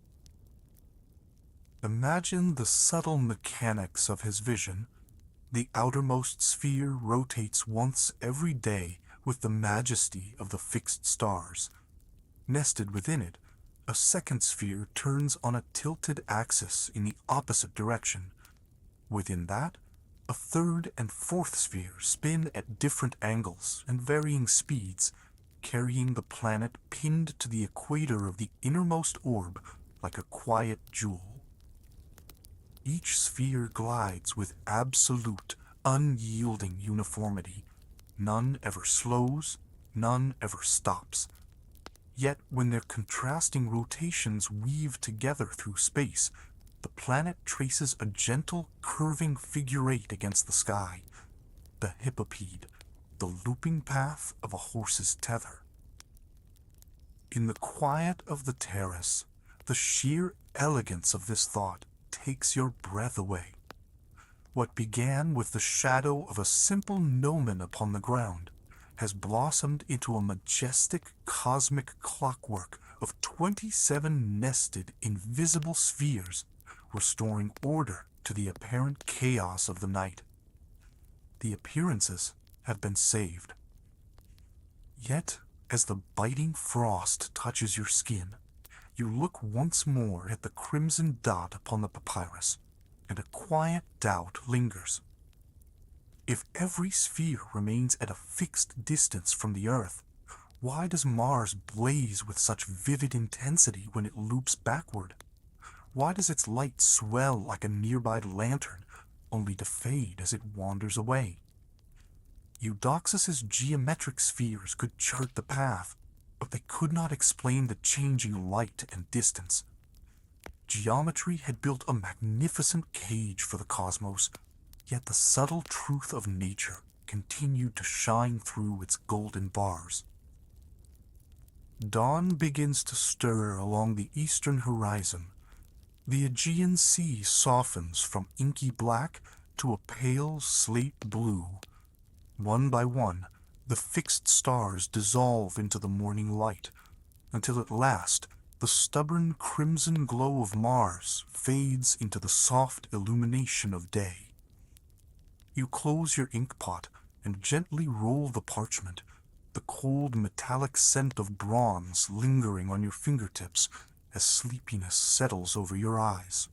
Imagine the subtle mechanics of his vision. The outermost sphere rotates once every day with the majesty of the fixed stars. Nested within it, a second sphere turns on a tilted axis in the opposite direction. Within that, a third and fourth sphere spin at different angles and varying speeds, carrying the planet pinned to the equator of the innermost orb like a quiet jewel. Each sphere glides with absolute, unyielding uniformity. None ever slows, none ever stops. Yet when their contrasting rotations weave together through space, the planet traces a gentle, curving figure eight against the sky, the hippopede, the looping path of a horse's tether. In the quiet of the terrace, the sheer elegance of this thought takes your breath away. What began with the shadow of a simple gnomon upon the ground has blossomed into a majestic cosmic clockwork of 27 nested, invisible spheres, restoring order to the apparent chaos of the night. The appearances have been saved. Yet, as the biting frost touches your skin, you look once more at the crimson dot upon the papyrus, and a quiet doubt lingers. If every sphere remains at a fixed distance from the Earth, why does Mars blaze with such vivid intensity when it loops backward? Why does its light swell like a nearby lantern, only to fade as it wanders away? Eudoxus's geometric spheres could chart the path, but they could not explain the changing light and distance. Geometry had built a magnificent cage for the cosmos, yet the subtle truth of nature continued to shine through its golden bars. Dawn begins to stir along the eastern horizon. The Aegean Sea softens from inky black to a pale slate blue. One by one, the fixed stars dissolve into the morning light, until at last the stubborn crimson glow of Mars fades into the soft illumination of day. You close your inkpot and gently roll the parchment, the cold metallic scent of bronze lingering on your fingertips as sleepiness settles over your eyes.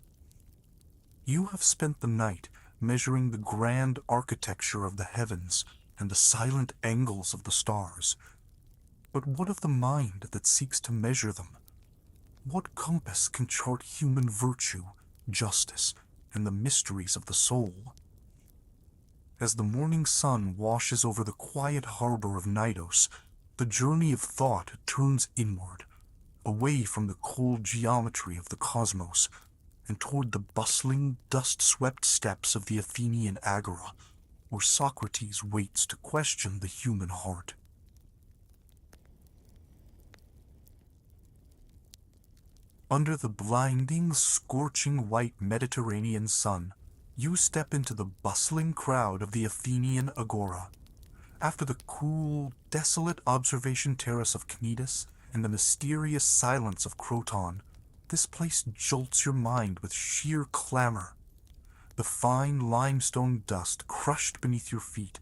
You have spent the night measuring the grand architecture of the heavens and the silent angles of the stars. But what of the mind that seeks to measure them? What compass can chart human virtue, justice, and the mysteries of the soul? As the morning sun washes over the quiet harbor of Cnidos, the journey of thought turns inward, away from the cold geometry of the cosmos, and toward the bustling, dust-swept steps of the Athenian agora, where Socrates waits to question the human heart. Under the blinding, scorching white Mediterranean sun, you step into the bustling crowd of the Athenian agora. After the cool, desolate observation terrace of Cnidos and the mysterious silence of Croton, this place jolts your mind with sheer clamor. The fine limestone dust crushed beneath your feet,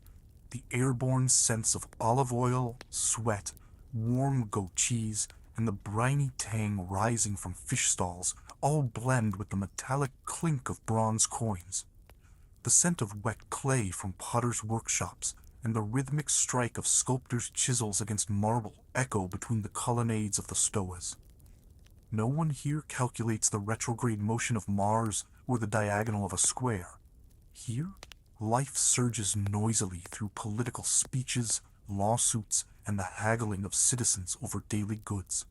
the airborne scents of olive oil, sweat, warm goat cheese, and the briny tang rising from fish stalls all blend with the metallic clink of bronze coins. The scent of wet clay from potters' workshops and the rhythmic strike of sculptors' chisels against marble echo between the colonnades of the stoas. No one here calculates the retrograde motion of Mars or the diagonal of a square. Here, life surges noisily through political speeches, lawsuits, and the haggling of citizens over daily goods.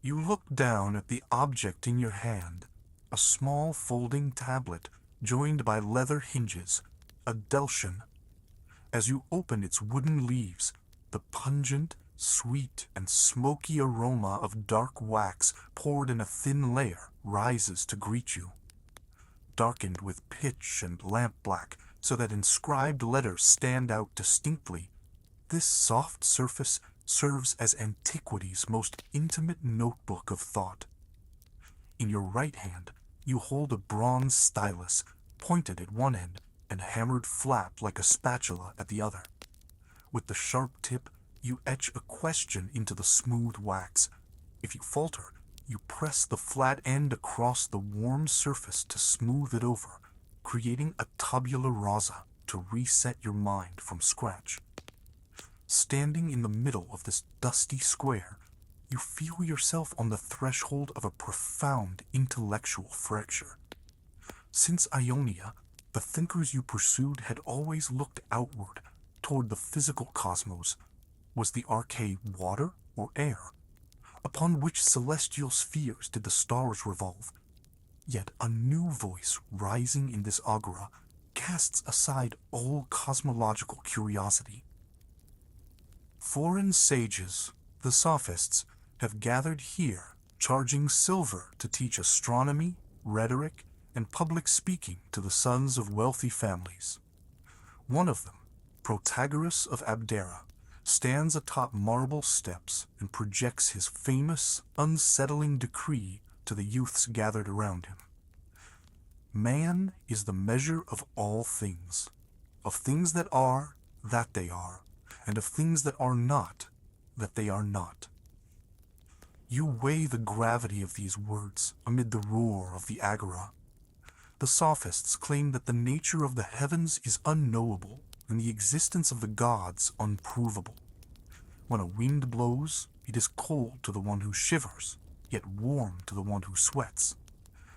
You look down at the object in your hand, a small folding tablet joined by leather hinges, a Deltian. As you open its wooden leaves, the pungent, sweet, and smoky aroma of dark wax poured in a thin layer rises to greet you. Darkened with pitch and lampblack so that inscribed letters stand out distinctly, this soft surface serves as antiquity's most intimate notebook of thought. In your right hand, you hold a bronze stylus, pointed at one end and hammered flat like a spatula at the other. With the sharp tip, you etch a question into the smooth wax. If you falter, you press the flat end across the warm surface to smooth it over, creating a tabula rasa to reset your mind from scratch. Standing in the middle of this dusty square, you feel yourself on the threshold of a profound intellectual fracture. Since Ionia, the thinkers you pursued had always looked outward, toward the physical cosmos. Was the arche water or air? Upon which celestial spheres did the stars revolve? Yet a new voice rising in this agora casts aside all cosmological curiosity. Foreign sages, the sophists, have gathered here, charging silver to teach astronomy, rhetoric, and public speaking to the sons of wealthy families. One of them, Protagoras of Abdera, stands atop marble steps and projects his famous, unsettling decree to the youths gathered around him. Man is the measure of all things. Of things that are, that they are, and of things that are not, that they are not. You weigh the gravity of these words amid the roar of the agora. The sophists claim that the nature of the heavens is unknowable and the existence of the gods unprovable. When a wind blows, it is cold to the one who shivers, yet warm to the one who sweats.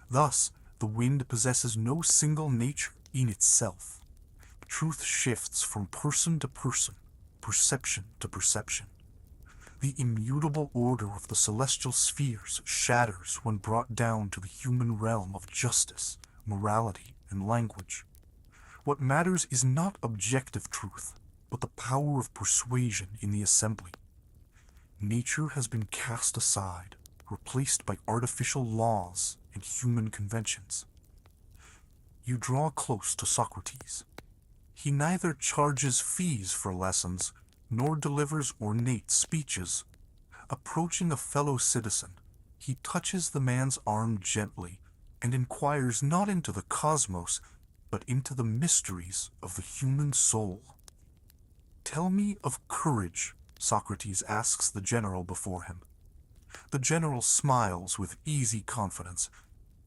Thus, the wind possesses no single nature in itself. Truth shifts from person to person, perception to perception. The immutable order of the celestial spheres shatters when brought down to the human realm of justice, morality, and language. What matters is not objective truth, but the power of persuasion in the assembly. Nature has been cast aside, replaced by artificial laws and human conventions. You draw close to Socrates. He neither charges fees for lessons, nor delivers ornate speeches. Approaching a fellow citizen, he touches the man's arm gently and inquires not into the cosmos, but into the mysteries of the human soul. "Tell me of courage," Socrates asks the general before him. The general smiles with easy confidence.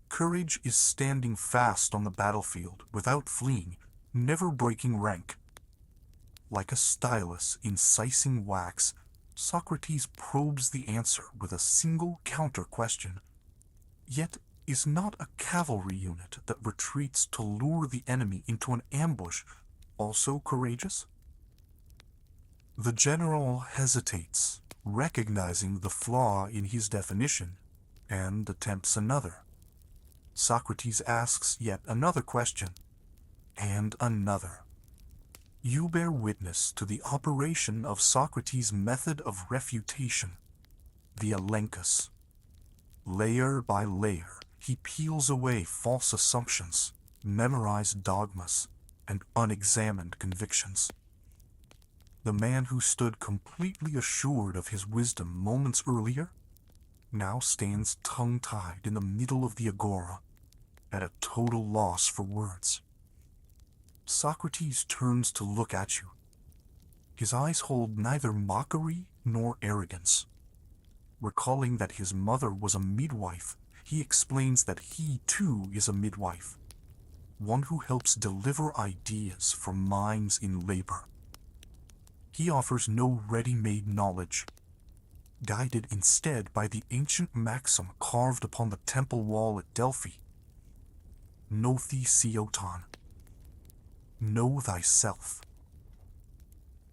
Courage is standing fast on the battlefield without fleeing, never breaking rank. Like a stylus incising wax, Socrates probes the answer with a single counter-question. Yet is not a cavalry unit that retreats to lure the enemy into an ambush also courageous? The general hesitates, recognizing the flaw in his definition, and attempts another. Socrates asks yet another question, and another. You bear witness to the operation of Socrates' method of refutation, the elenchus. Layer by layer, he peels away false assumptions, memorized dogmas, and unexamined convictions. The man who stood completely assured of his wisdom moments earlier now stands tongue-tied in the middle of the agora, at a total loss for words. Socrates turns to look at you. His eyes hold neither mockery nor arrogance. Recalling that his mother was a midwife, he explains that he too is a midwife, one who helps deliver ideas from minds in labor. He offers no ready-made knowledge, guided instead by the ancient maxim carved upon the temple wall at Delphi: Nothi sioton, know thyself.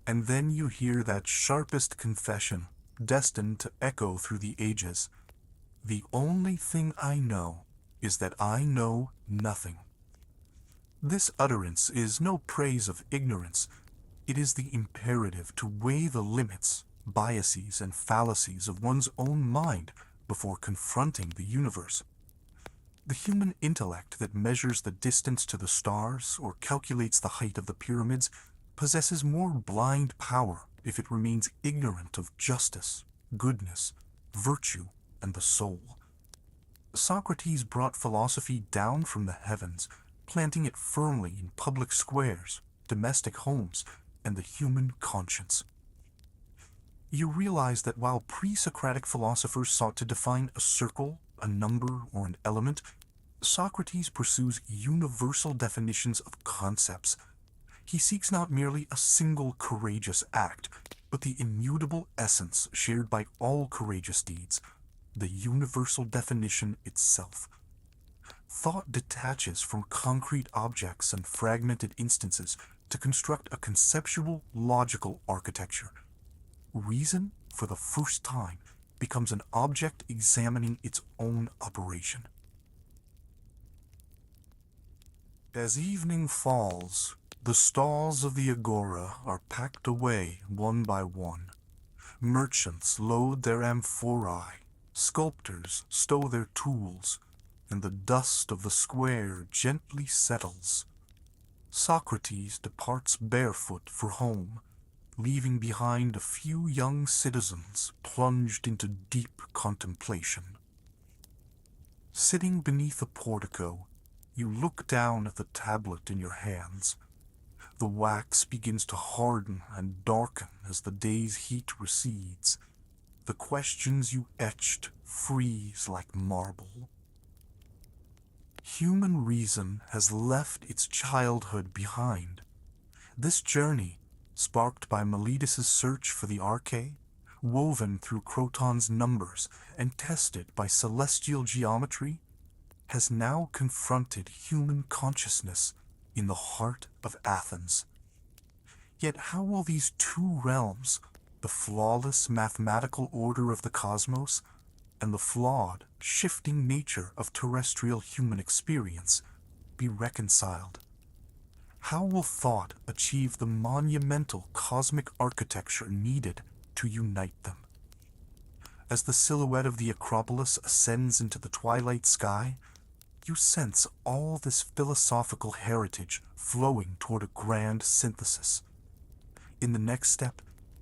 And then you hear that sharpest confession, destined to echo through the ages: the only thing I know is that I know nothing. This utterance is no praise of ignorance. It is the imperative to weigh the limits, biases, and fallacies of one's own mind before confronting the universe. The human intellect that measures the distance to the stars or calculates the height of the pyramids possesses more blind power if it remains ignorant of justice, goodness, virtue, and the soul. Socrates brought philosophy down from the heavens, planting it firmly in public squares, domestic homes, and the human conscience. You realize that while pre-Socratic philosophers sought to define a circle, a number, or an element, Socrates pursues universal definitions of concepts. He seeks not merely a single courageous act, but the immutable essence shared by all courageous deeds, the universal definition itself. Thought detaches from concrete objects and fragmented instances to construct a conceptual, logical architecture. Reason, for the first time, becomes an object examining its own operation. As evening falls, the stalls of the agora are packed away one by one. Merchants load their amphorae, sculptors stow their tools, and the dust of the square gently settles. Socrates departs barefoot for home, leaving behind a few young citizens plunged into deep contemplation. Sitting beneath a portico, you look down at the tablet in your hands. The wax begins to harden and darken as the day's heat recedes. The questions you etched freeze like marble. Human reason has left its childhood behind. This journey, sparked by Meletus's search for the arche, woven through Croton's numbers, and tested by celestial geometry, has now confronted human consciousness in the heart of Athens. Yet how will these two realms, the flawless mathematical order of the cosmos and the flawed, shifting nature of terrestrial human experience, be reconciled? How will thought achieve the monumental cosmic architecture needed to unite them? As the silhouette of the Acropolis ascends into the twilight sky, you sense all this philosophical heritage flowing toward a grand synthesis. In the next step,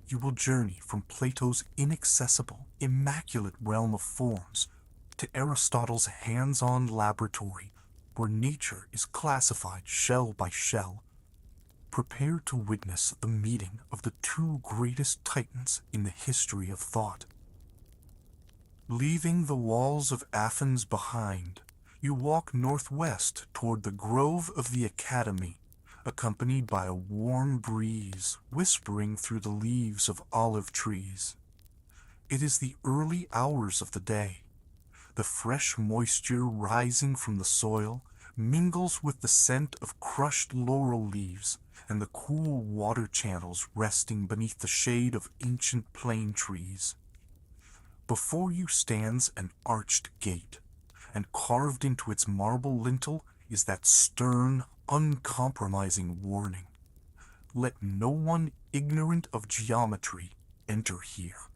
you will journey from Plato's inaccessible, immaculate realm of forms to Aristotle's hands-on laboratory where nature is classified shell by shell. Prepare to witness the meeting of the two greatest titans in the history of thought. Leaving the walls of Athens behind, you walk northwest toward the grove of the Academy, accompanied by a warm breeze whispering through the leaves of olive trees. It is the early hours of the day. The fresh moisture rising from the soil mingles with the scent of crushed laurel leaves and the cool water channels resting beneath the shade of ancient plane trees. Before you stands an arched gate, and carved into its marble lintel is that stern, uncompromising warning: let no one ignorant of geometry enter here.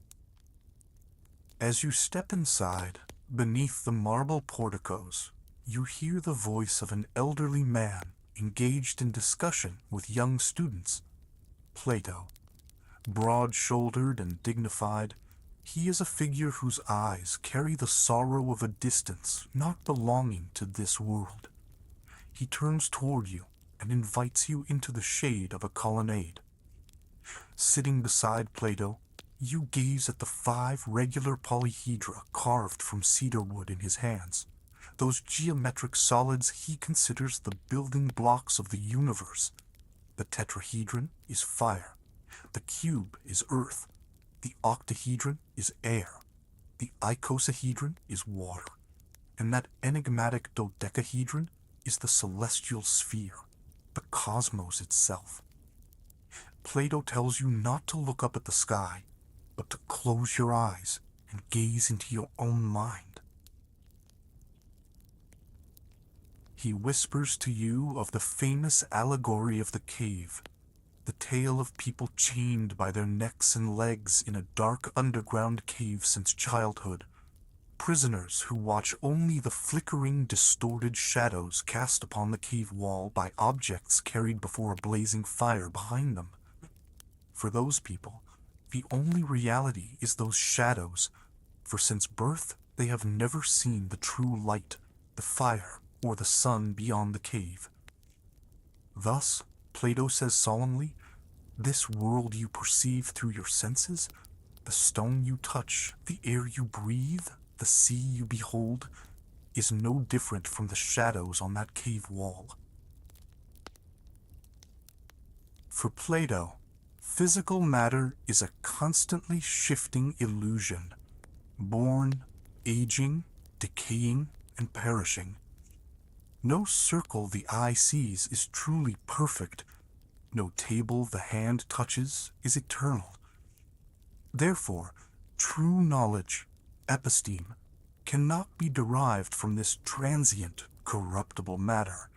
As you step inside, beneath the marble porticos, you hear the voice of an elderly man engaged in discussion with young students. Plato, Broad-shouldered and dignified, he is a figure whose eyes carry the sorrow of a distance not belonging to this world. He turns toward you and invites you into the shade of a colonnade. Sitting beside Plato, you gaze at the 5 regular polyhedra carved from cedar wood in his hands, those geometric solids he considers the building blocks of the universe. The tetrahedron is fire, the cube is earth, the octahedron is air, the icosahedron is water, and that enigmatic dodecahedron is the celestial sphere, the cosmos itself. Plato tells you not to look up at the sky, but to close your eyes and gaze into your own mind. He whispers to you of the famous allegory of the cave, the tale of people chained by their necks and legs in a dark underground cave since childhood, prisoners who watch only the flickering, distorted shadows cast upon the cave wall by objects carried before a blazing fire behind them. For those people, the only reality is those shadows, for since birth they have never seen the true light, the fire, or the sun beyond the cave. Thus, Plato says solemnly, this world you perceive through your senses, the stone you touch, the air you breathe, the sea you behold, is no different from the shadows on that cave wall. For Plato, physical matter is a constantly shifting illusion, born, aging, decaying, and perishing. No circle the eye sees is truly perfect. No table the hand touches is eternal. Therefore, true knowledge, episteme, cannot be derived from this transient, corruptible matter.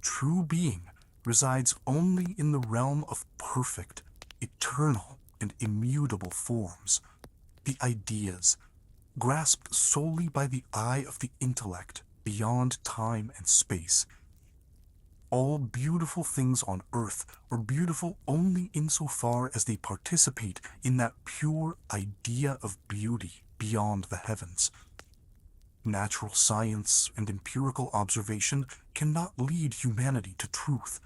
True being resides only in the realm of perfect, eternal, and immutable forms, the ideas, grasped solely by the eye of the intellect, beyond time and space. All beautiful things on earth are beautiful only insofar as they participate in that pure idea of beauty beyond the heavens. Natural science and empirical observation cannot lead humanity to truth.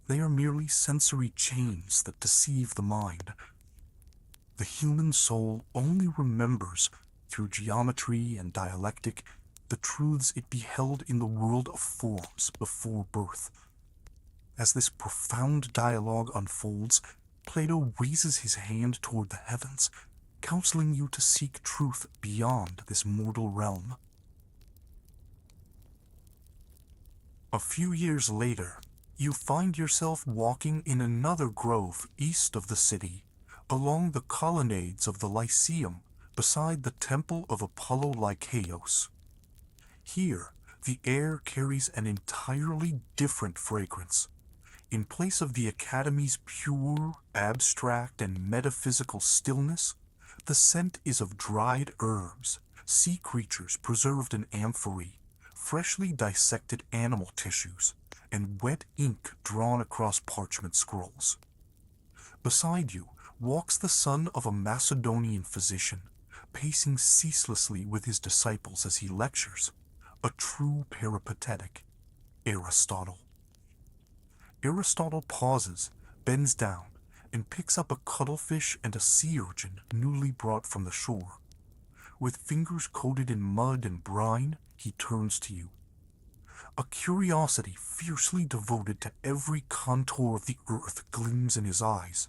They are merely sensory chains that deceive the mind. The human soul only remembers, through geometry and dialectic, the truths it beheld in the world of forms before birth. As this profound dialogue unfolds, Plato raises his hand toward the heavens, counseling you to seek truth beyond this mortal realm. A few years later, you find yourself walking in another grove east of the city, along the colonnades of the Lyceum, beside the temple of Apollo Lycaeus. Here, the air carries an entirely different fragrance. In place of the Academy's pure, abstract, and metaphysical stillness, the scent is of dried herbs, sea creatures preserved in amphorae, freshly dissected animal tissues, and wet ink drawn across parchment scrolls. Beside you walks the son of a Macedonian physician, pacing ceaselessly with his disciples as he lectures, a true peripatetic, Aristotle. Aristotle pauses, bends down, and picks up a cuttlefish and a sea urchin newly brought from the shore. With fingers coated in mud and brine, he turns to you. A curiosity fiercely devoted to every contour of the earth gleams in his eyes.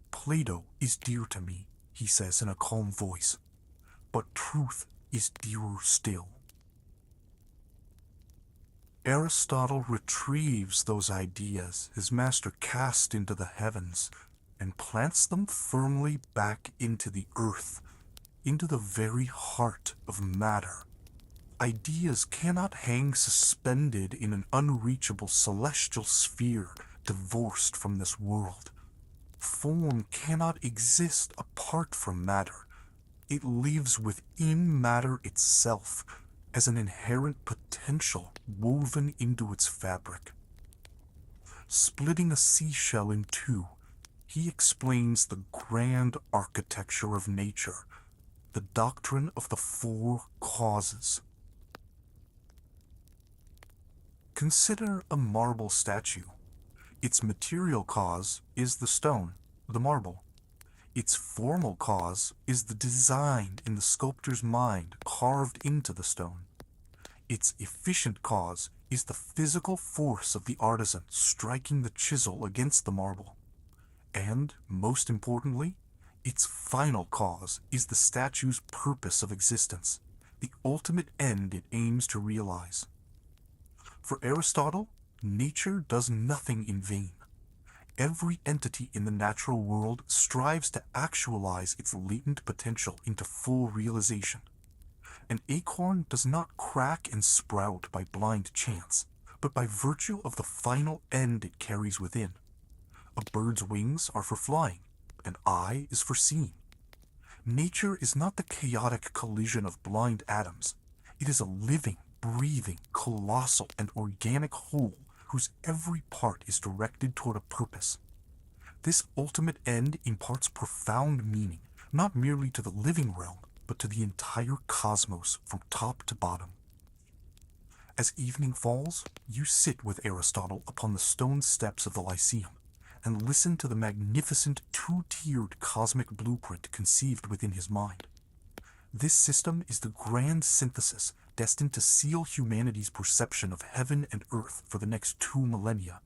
Plato is dear to me, he says in a calm voice, but truth is dearer still. Aristotle retrieves those ideas his master cast into the heavens and plants them firmly back into the earth, into the very heart of matter. Ideas cannot hang suspended in an unreachable celestial sphere divorced from this world. Form cannot exist apart from matter. It lives within matter itself, as an inherent potential woven into its fabric. Splitting a seashell in two, He explains the grand architecture of nature, the doctrine of the four causes. Consider a marble statue. Its material cause is the stone, the marble. Its formal cause is the design in the sculptor's mind carved into the stone. Its efficient cause is the physical force of the artisan striking the chisel against the marble. And, most importantly, its final cause is the statue's purpose of existence, the ultimate end it aims to realize. For Aristotle, nature does nothing in vain. Every entity in the natural world strives to actualize its latent potential into full realization. An acorn does not crack and sprout by blind chance, but by virtue of the final end it carries within. A bird's wings are for flying, an eye is for seeing. Nature is not the chaotic collision of blind atoms. It is a living, breathing, colossal, and organic whole whose every part is directed toward a purpose. This ultimate end imparts profound meaning, not merely to the living realm, but to the entire cosmos from top to bottom. As evening falls, you sit with Aristotle upon the stone steps of the Lyceum, and listen to the magnificent two-tiered cosmic blueprint conceived within his mind. This system is the grand synthesis destined to seal humanity's perception of heaven and earth for the next 2 millennia.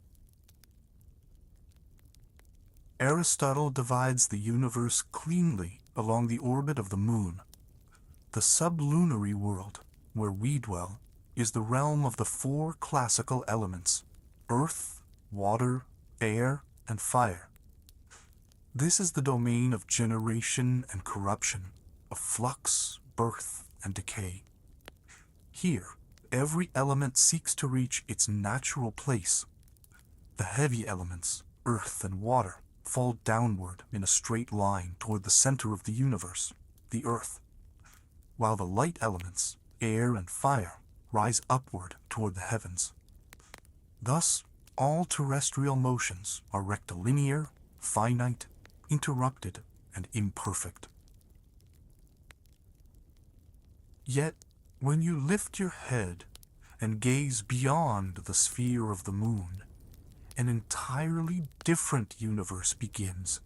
Aristotle divides the universe cleanly along the orbit of the moon. The sublunary world, where we dwell, is the realm of the 4 classical elements: earth, water, air, and fire. This is the domain of generation and corruption, of flux, birth, and decay. Here, every element seeks to reach its natural place. The heavy elements, earth and water, fall downward in a straight line toward the center of the universe, the earth, while the light elements, air and fire, rise upward toward the heavens. Thus, all terrestrial motions are rectilinear, finite, interrupted, and imperfect. Yet, when you lift your head and gaze beyond the sphere of the moon, an entirely different universe begins,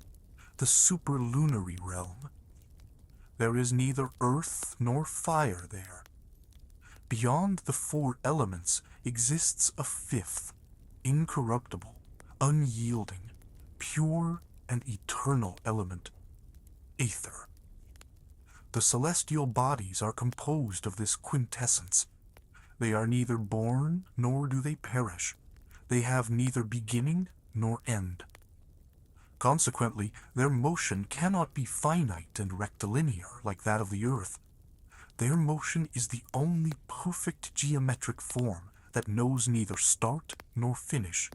the superlunary realm. There is neither earth nor fire there. Beyond the 4 elements exists a 5th, incorruptible, unyielding, pure and eternal element: aether. The celestial bodies are composed of this quintessence. They are neither born nor do they perish. They have neither beginning nor end. Consequently, their motion cannot be finite and rectilinear like that of the earth. Their motion is the only perfect geometric form that knows neither start nor finish.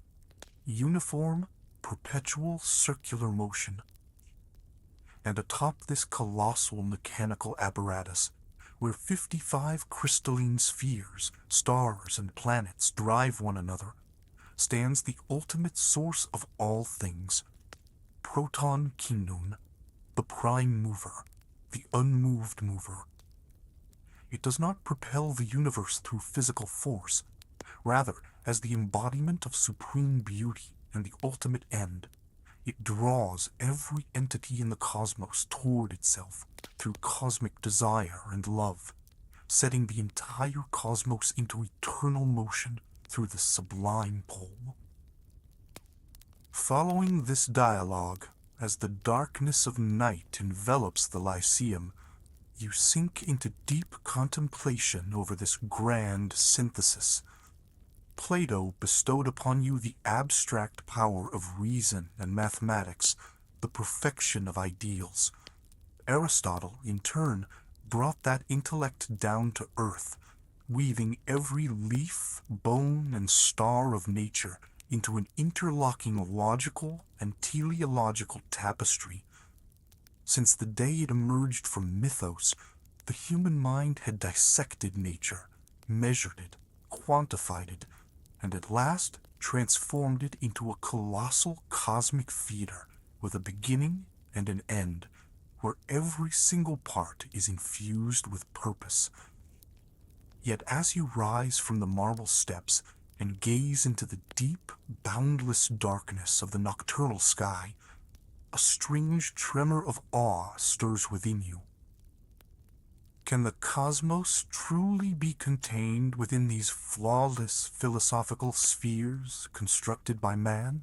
Uniform, perpetual circular motion. And atop this colossal mechanical apparatus, where 55 crystalline spheres, stars, and planets drive one another, stands the ultimate source of all things, Proton Kinun, the prime mover, the unmoved mover. It does not propel the universe through physical force. Rather, as the embodiment of supreme beauty and the ultimate end, it draws every entity in the cosmos toward itself through cosmic desire and love, setting the entire cosmos into eternal motion through the sublime pole. Following this dialogue, as the darkness of night envelops the Lyceum, you sink into deep contemplation over this grand synthesis. Plato bestowed upon you the abstract power of reason and mathematics, the perfection of ideals. Aristotle, in turn, brought that intellect down to earth, weaving every leaf, bone, and star of nature into an interlocking logical and teleological tapestry. Since the day it emerged from mythos, the human mind had dissected nature, measured it, quantified it, and at last transformed it into a colossal cosmic theater, with a beginning and an end, where every single part is infused with purpose. Yet as you rise from the marble steps and gaze into the deep, boundless darkness of the nocturnal sky, a strange tremor of awe stirs within you. Can the cosmos truly be contained within these flawless philosophical spheres constructed by man?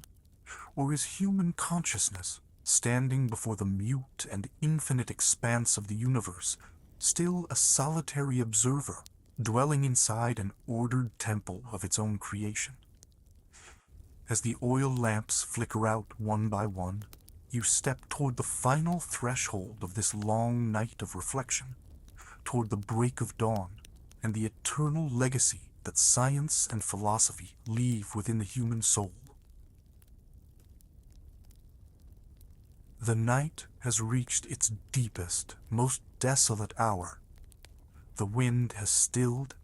Or is human consciousness, standing before the mute and infinite expanse of the universe, still a solitary observer, dwelling inside an ordered temple of its own creation? As the oil lamps flicker out one by one, you step toward the final threshold of this long night of reflection, toward the break of dawn and the eternal legacy that science and philosophy leave within the human soul. The night has reached its deepest, most desolate hour. The wind has stilled,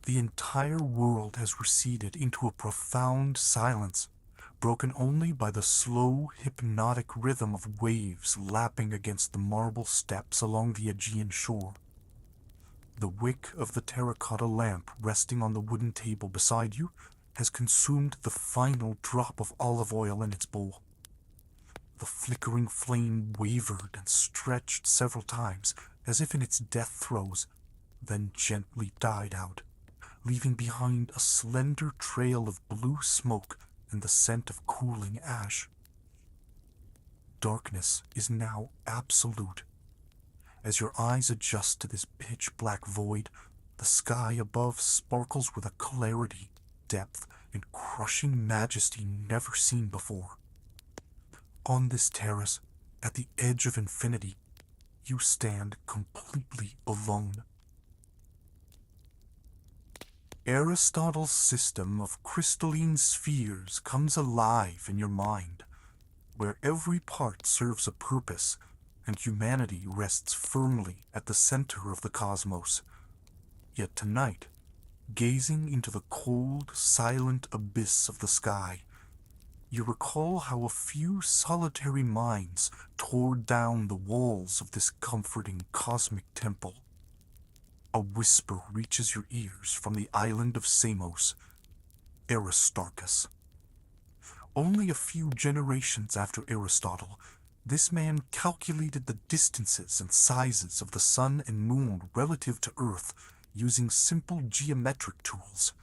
the entire world has receded into a profound silence, broken only by the slow, hypnotic rhythm of waves lapping against the marble steps along the Aegean shore. The wick of the terracotta lamp resting on the wooden table beside you has consumed the final drop of olive oil in its bowl. The flickering flame wavered and stretched several times, as if in its death throes, then gently died out, leaving behind a slender trail of blue smoke and the scent of cooling ash. Darkness is now absolute. As your eyes adjust to this pitch-black void, the sky above sparkles with a clarity, depth, and crushing majesty never seen before. On this terrace, at the edge of infinity, you stand completely alone. Aristotle's system of crystalline spheres comes alive in your mind, where every part serves a purpose, and humanity rests firmly at the center of the cosmos. Yet tonight, gazing into the cold, silent abyss of the sky, you recall how a few solitary minds tore down the walls of this comforting cosmic temple. A whisper reaches your ears from the island of Samos, Aristarchus. Only a few generations after Aristotle, this man calculated the distances and sizes of the sun and moon relative to Earth using simple geometric tools.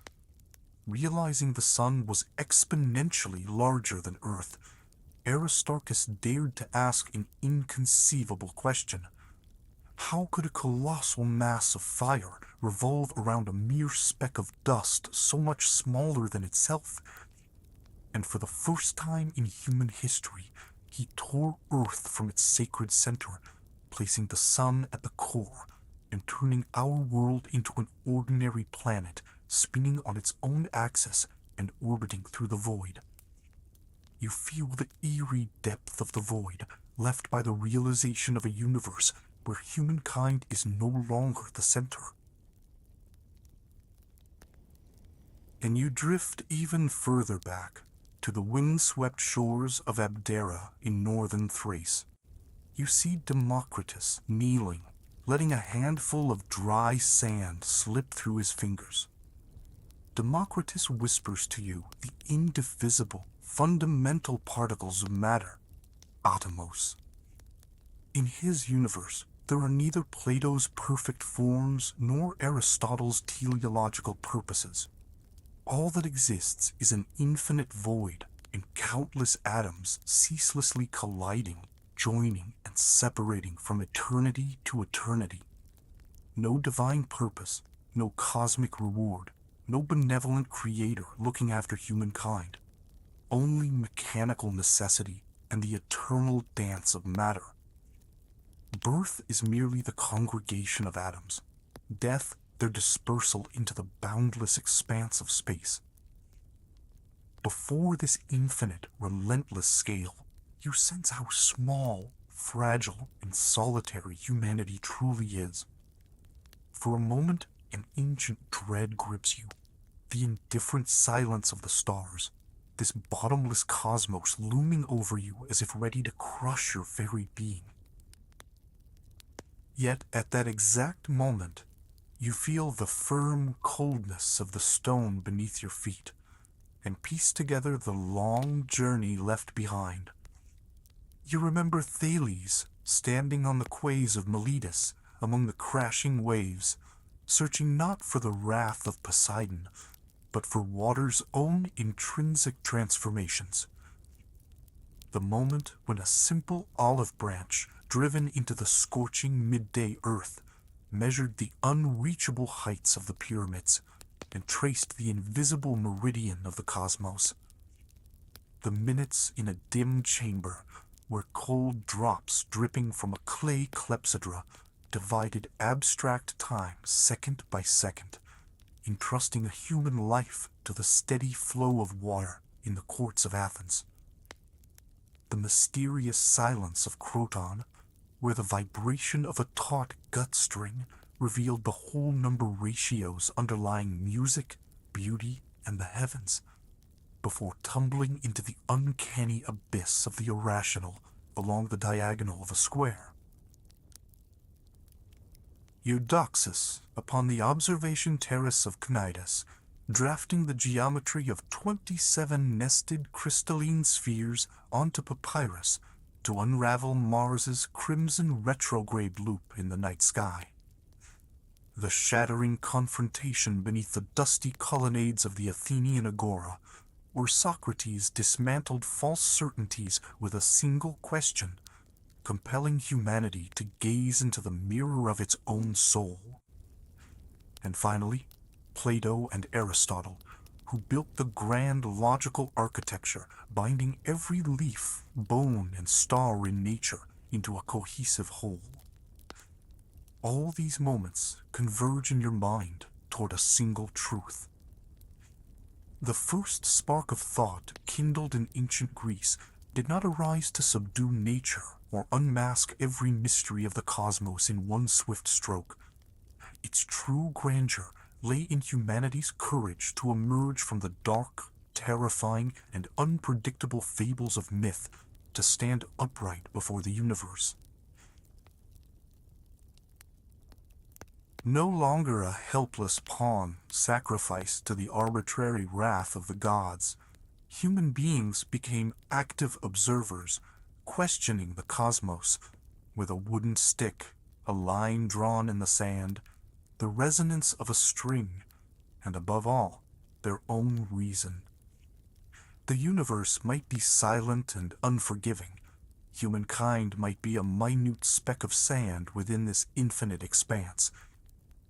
Realizing the sun was exponentially larger than Earth, Aristarchus dared to ask an inconceivable question. How could a colossal mass of fire revolve around a mere speck of dust so much smaller than itself? And for the first time in human history, he tore Earth from its sacred center, placing the sun at the core, and turning our world into an ordinary planet, spinning on its own axis and orbiting through the void. You feel the eerie depth of the void, left by the realization of a universe where humankind is no longer the center. And you drift even further back, to the windswept shores of Abdera in northern Thrace. You see Democritus kneeling, letting a handful of dry sand slip through his fingers. Democritus whispers to you the indivisible, fundamental particles of matter, atomos. In his universe, there are neither Plato's perfect forms nor Aristotle's teleological purposes. All that exists is an infinite void and countless atoms ceaselessly colliding, joining, and separating from eternity to eternity. No divine purpose, no cosmic reward, no benevolent creator looking after humankind. Only mechanical necessity and the eternal dance of matter. Birth is merely the congregation of atoms. Death, their dispersal into the boundless expanse of space. Before this infinite, relentless scale, you sense how small, fragile, and solitary humanity truly is. For a moment, an ancient dread grips you. The indifferent silence of the stars, this bottomless cosmos looming over you as if ready to crush your very being. Yet at that exact moment, you feel the firm coldness of the stone beneath your feet, and piece together the long journey left behind. You remember Thales standing on the quays of Miletus among the crashing waves, searching not for the wrath of Poseidon, but for water's own intrinsic transformations. The moment when a simple olive branch driven into the scorching midday earth measured the unreachable heights of the pyramids and traced the invisible meridian of the cosmos. The minutes in a dim chamber where cold drops dripping from a clay clepsydra divided abstract time second by second, entrusting a human life to the steady flow of water in the courts of Athens. The mysterious silence of Croton, where the vibration of a taut gut string revealed the whole number ratios underlying music, beauty, and the heavens, before tumbling into the uncanny abyss of the irrational along the diagonal of a square. Eudoxus, upon the observation terrace of Cnidus, drafting the geometry of 27 nested crystalline spheres onto papyrus to unravel Mars's crimson retrograde loop in the night sky. The shattering confrontation beneath the dusty colonnades of the Athenian agora, where Socrates dismantled false certainties with a single question, compelling humanity to gaze into the mirror of its own soul. And finally, Plato and Aristotle, who built the grand logical architecture binding every leaf, bone, and star in nature into a cohesive whole. All these moments converge in your mind toward a single truth. The first spark of thought kindled in ancient Greece did not arise to subdue nature or unmask every mystery of the cosmos in one swift stroke. Its true grandeur lay in humanity's courage to emerge from the dark, terrifying, and unpredictable fables of myth to stand upright before the universe. No longer a helpless pawn sacrificed to the arbitrary wrath of the gods, human beings became active observers, questioning the cosmos with a wooden stick, a line drawn in the sand, the resonance of a string, and above all, their own reason. The universe might be silent and unforgiving. Humankind might be a minute speck of sand within this infinite expanse.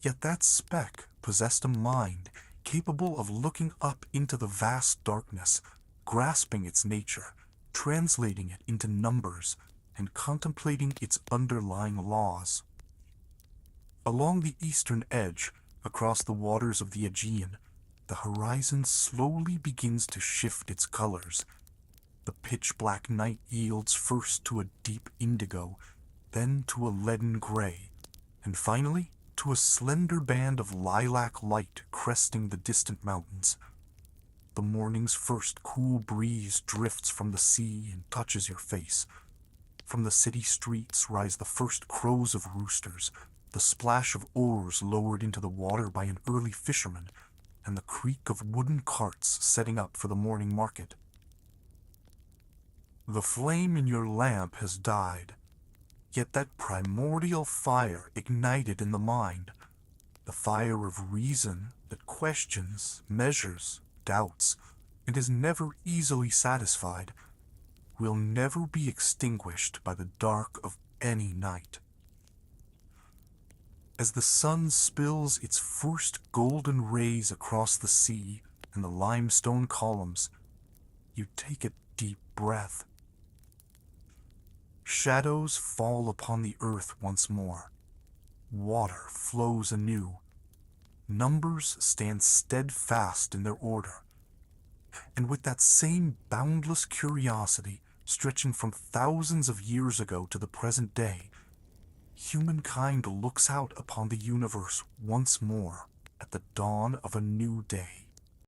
Yet that speck possessed a mind capable of looking up into the vast darkness, grasping its nature, translating it into numbers, and contemplating its underlying laws. Along the eastern edge, across the waters of the Aegean, the horizon slowly begins to shift its colors. The pitch-black night yields first to a deep indigo, then to a leaden gray, and finally to a slender band of lilac light cresting the distant mountains. The morning's first cool breeze drifts from the sea and touches your face. From the city streets rise the first crows of roosters, the splash of oars lowered into the water by an early fisherman, and the creak of wooden carts setting up for the morning market. The flame in your lamp has died, yet that primordial fire ignited in the mind, the fire of reason that questions, measures, doubts, and is never easily satisfied, will never be extinguished by the dark of any night. As the sun spills its first golden rays across the sea and the limestone columns, you take a deep breath. Shadows fall upon the earth once more. Water flows anew. Numbers stand steadfast in their order. And with that same boundless curiosity stretching from thousands of years ago to the present day, humankind looks out upon the universe once more at the dawn of a new day.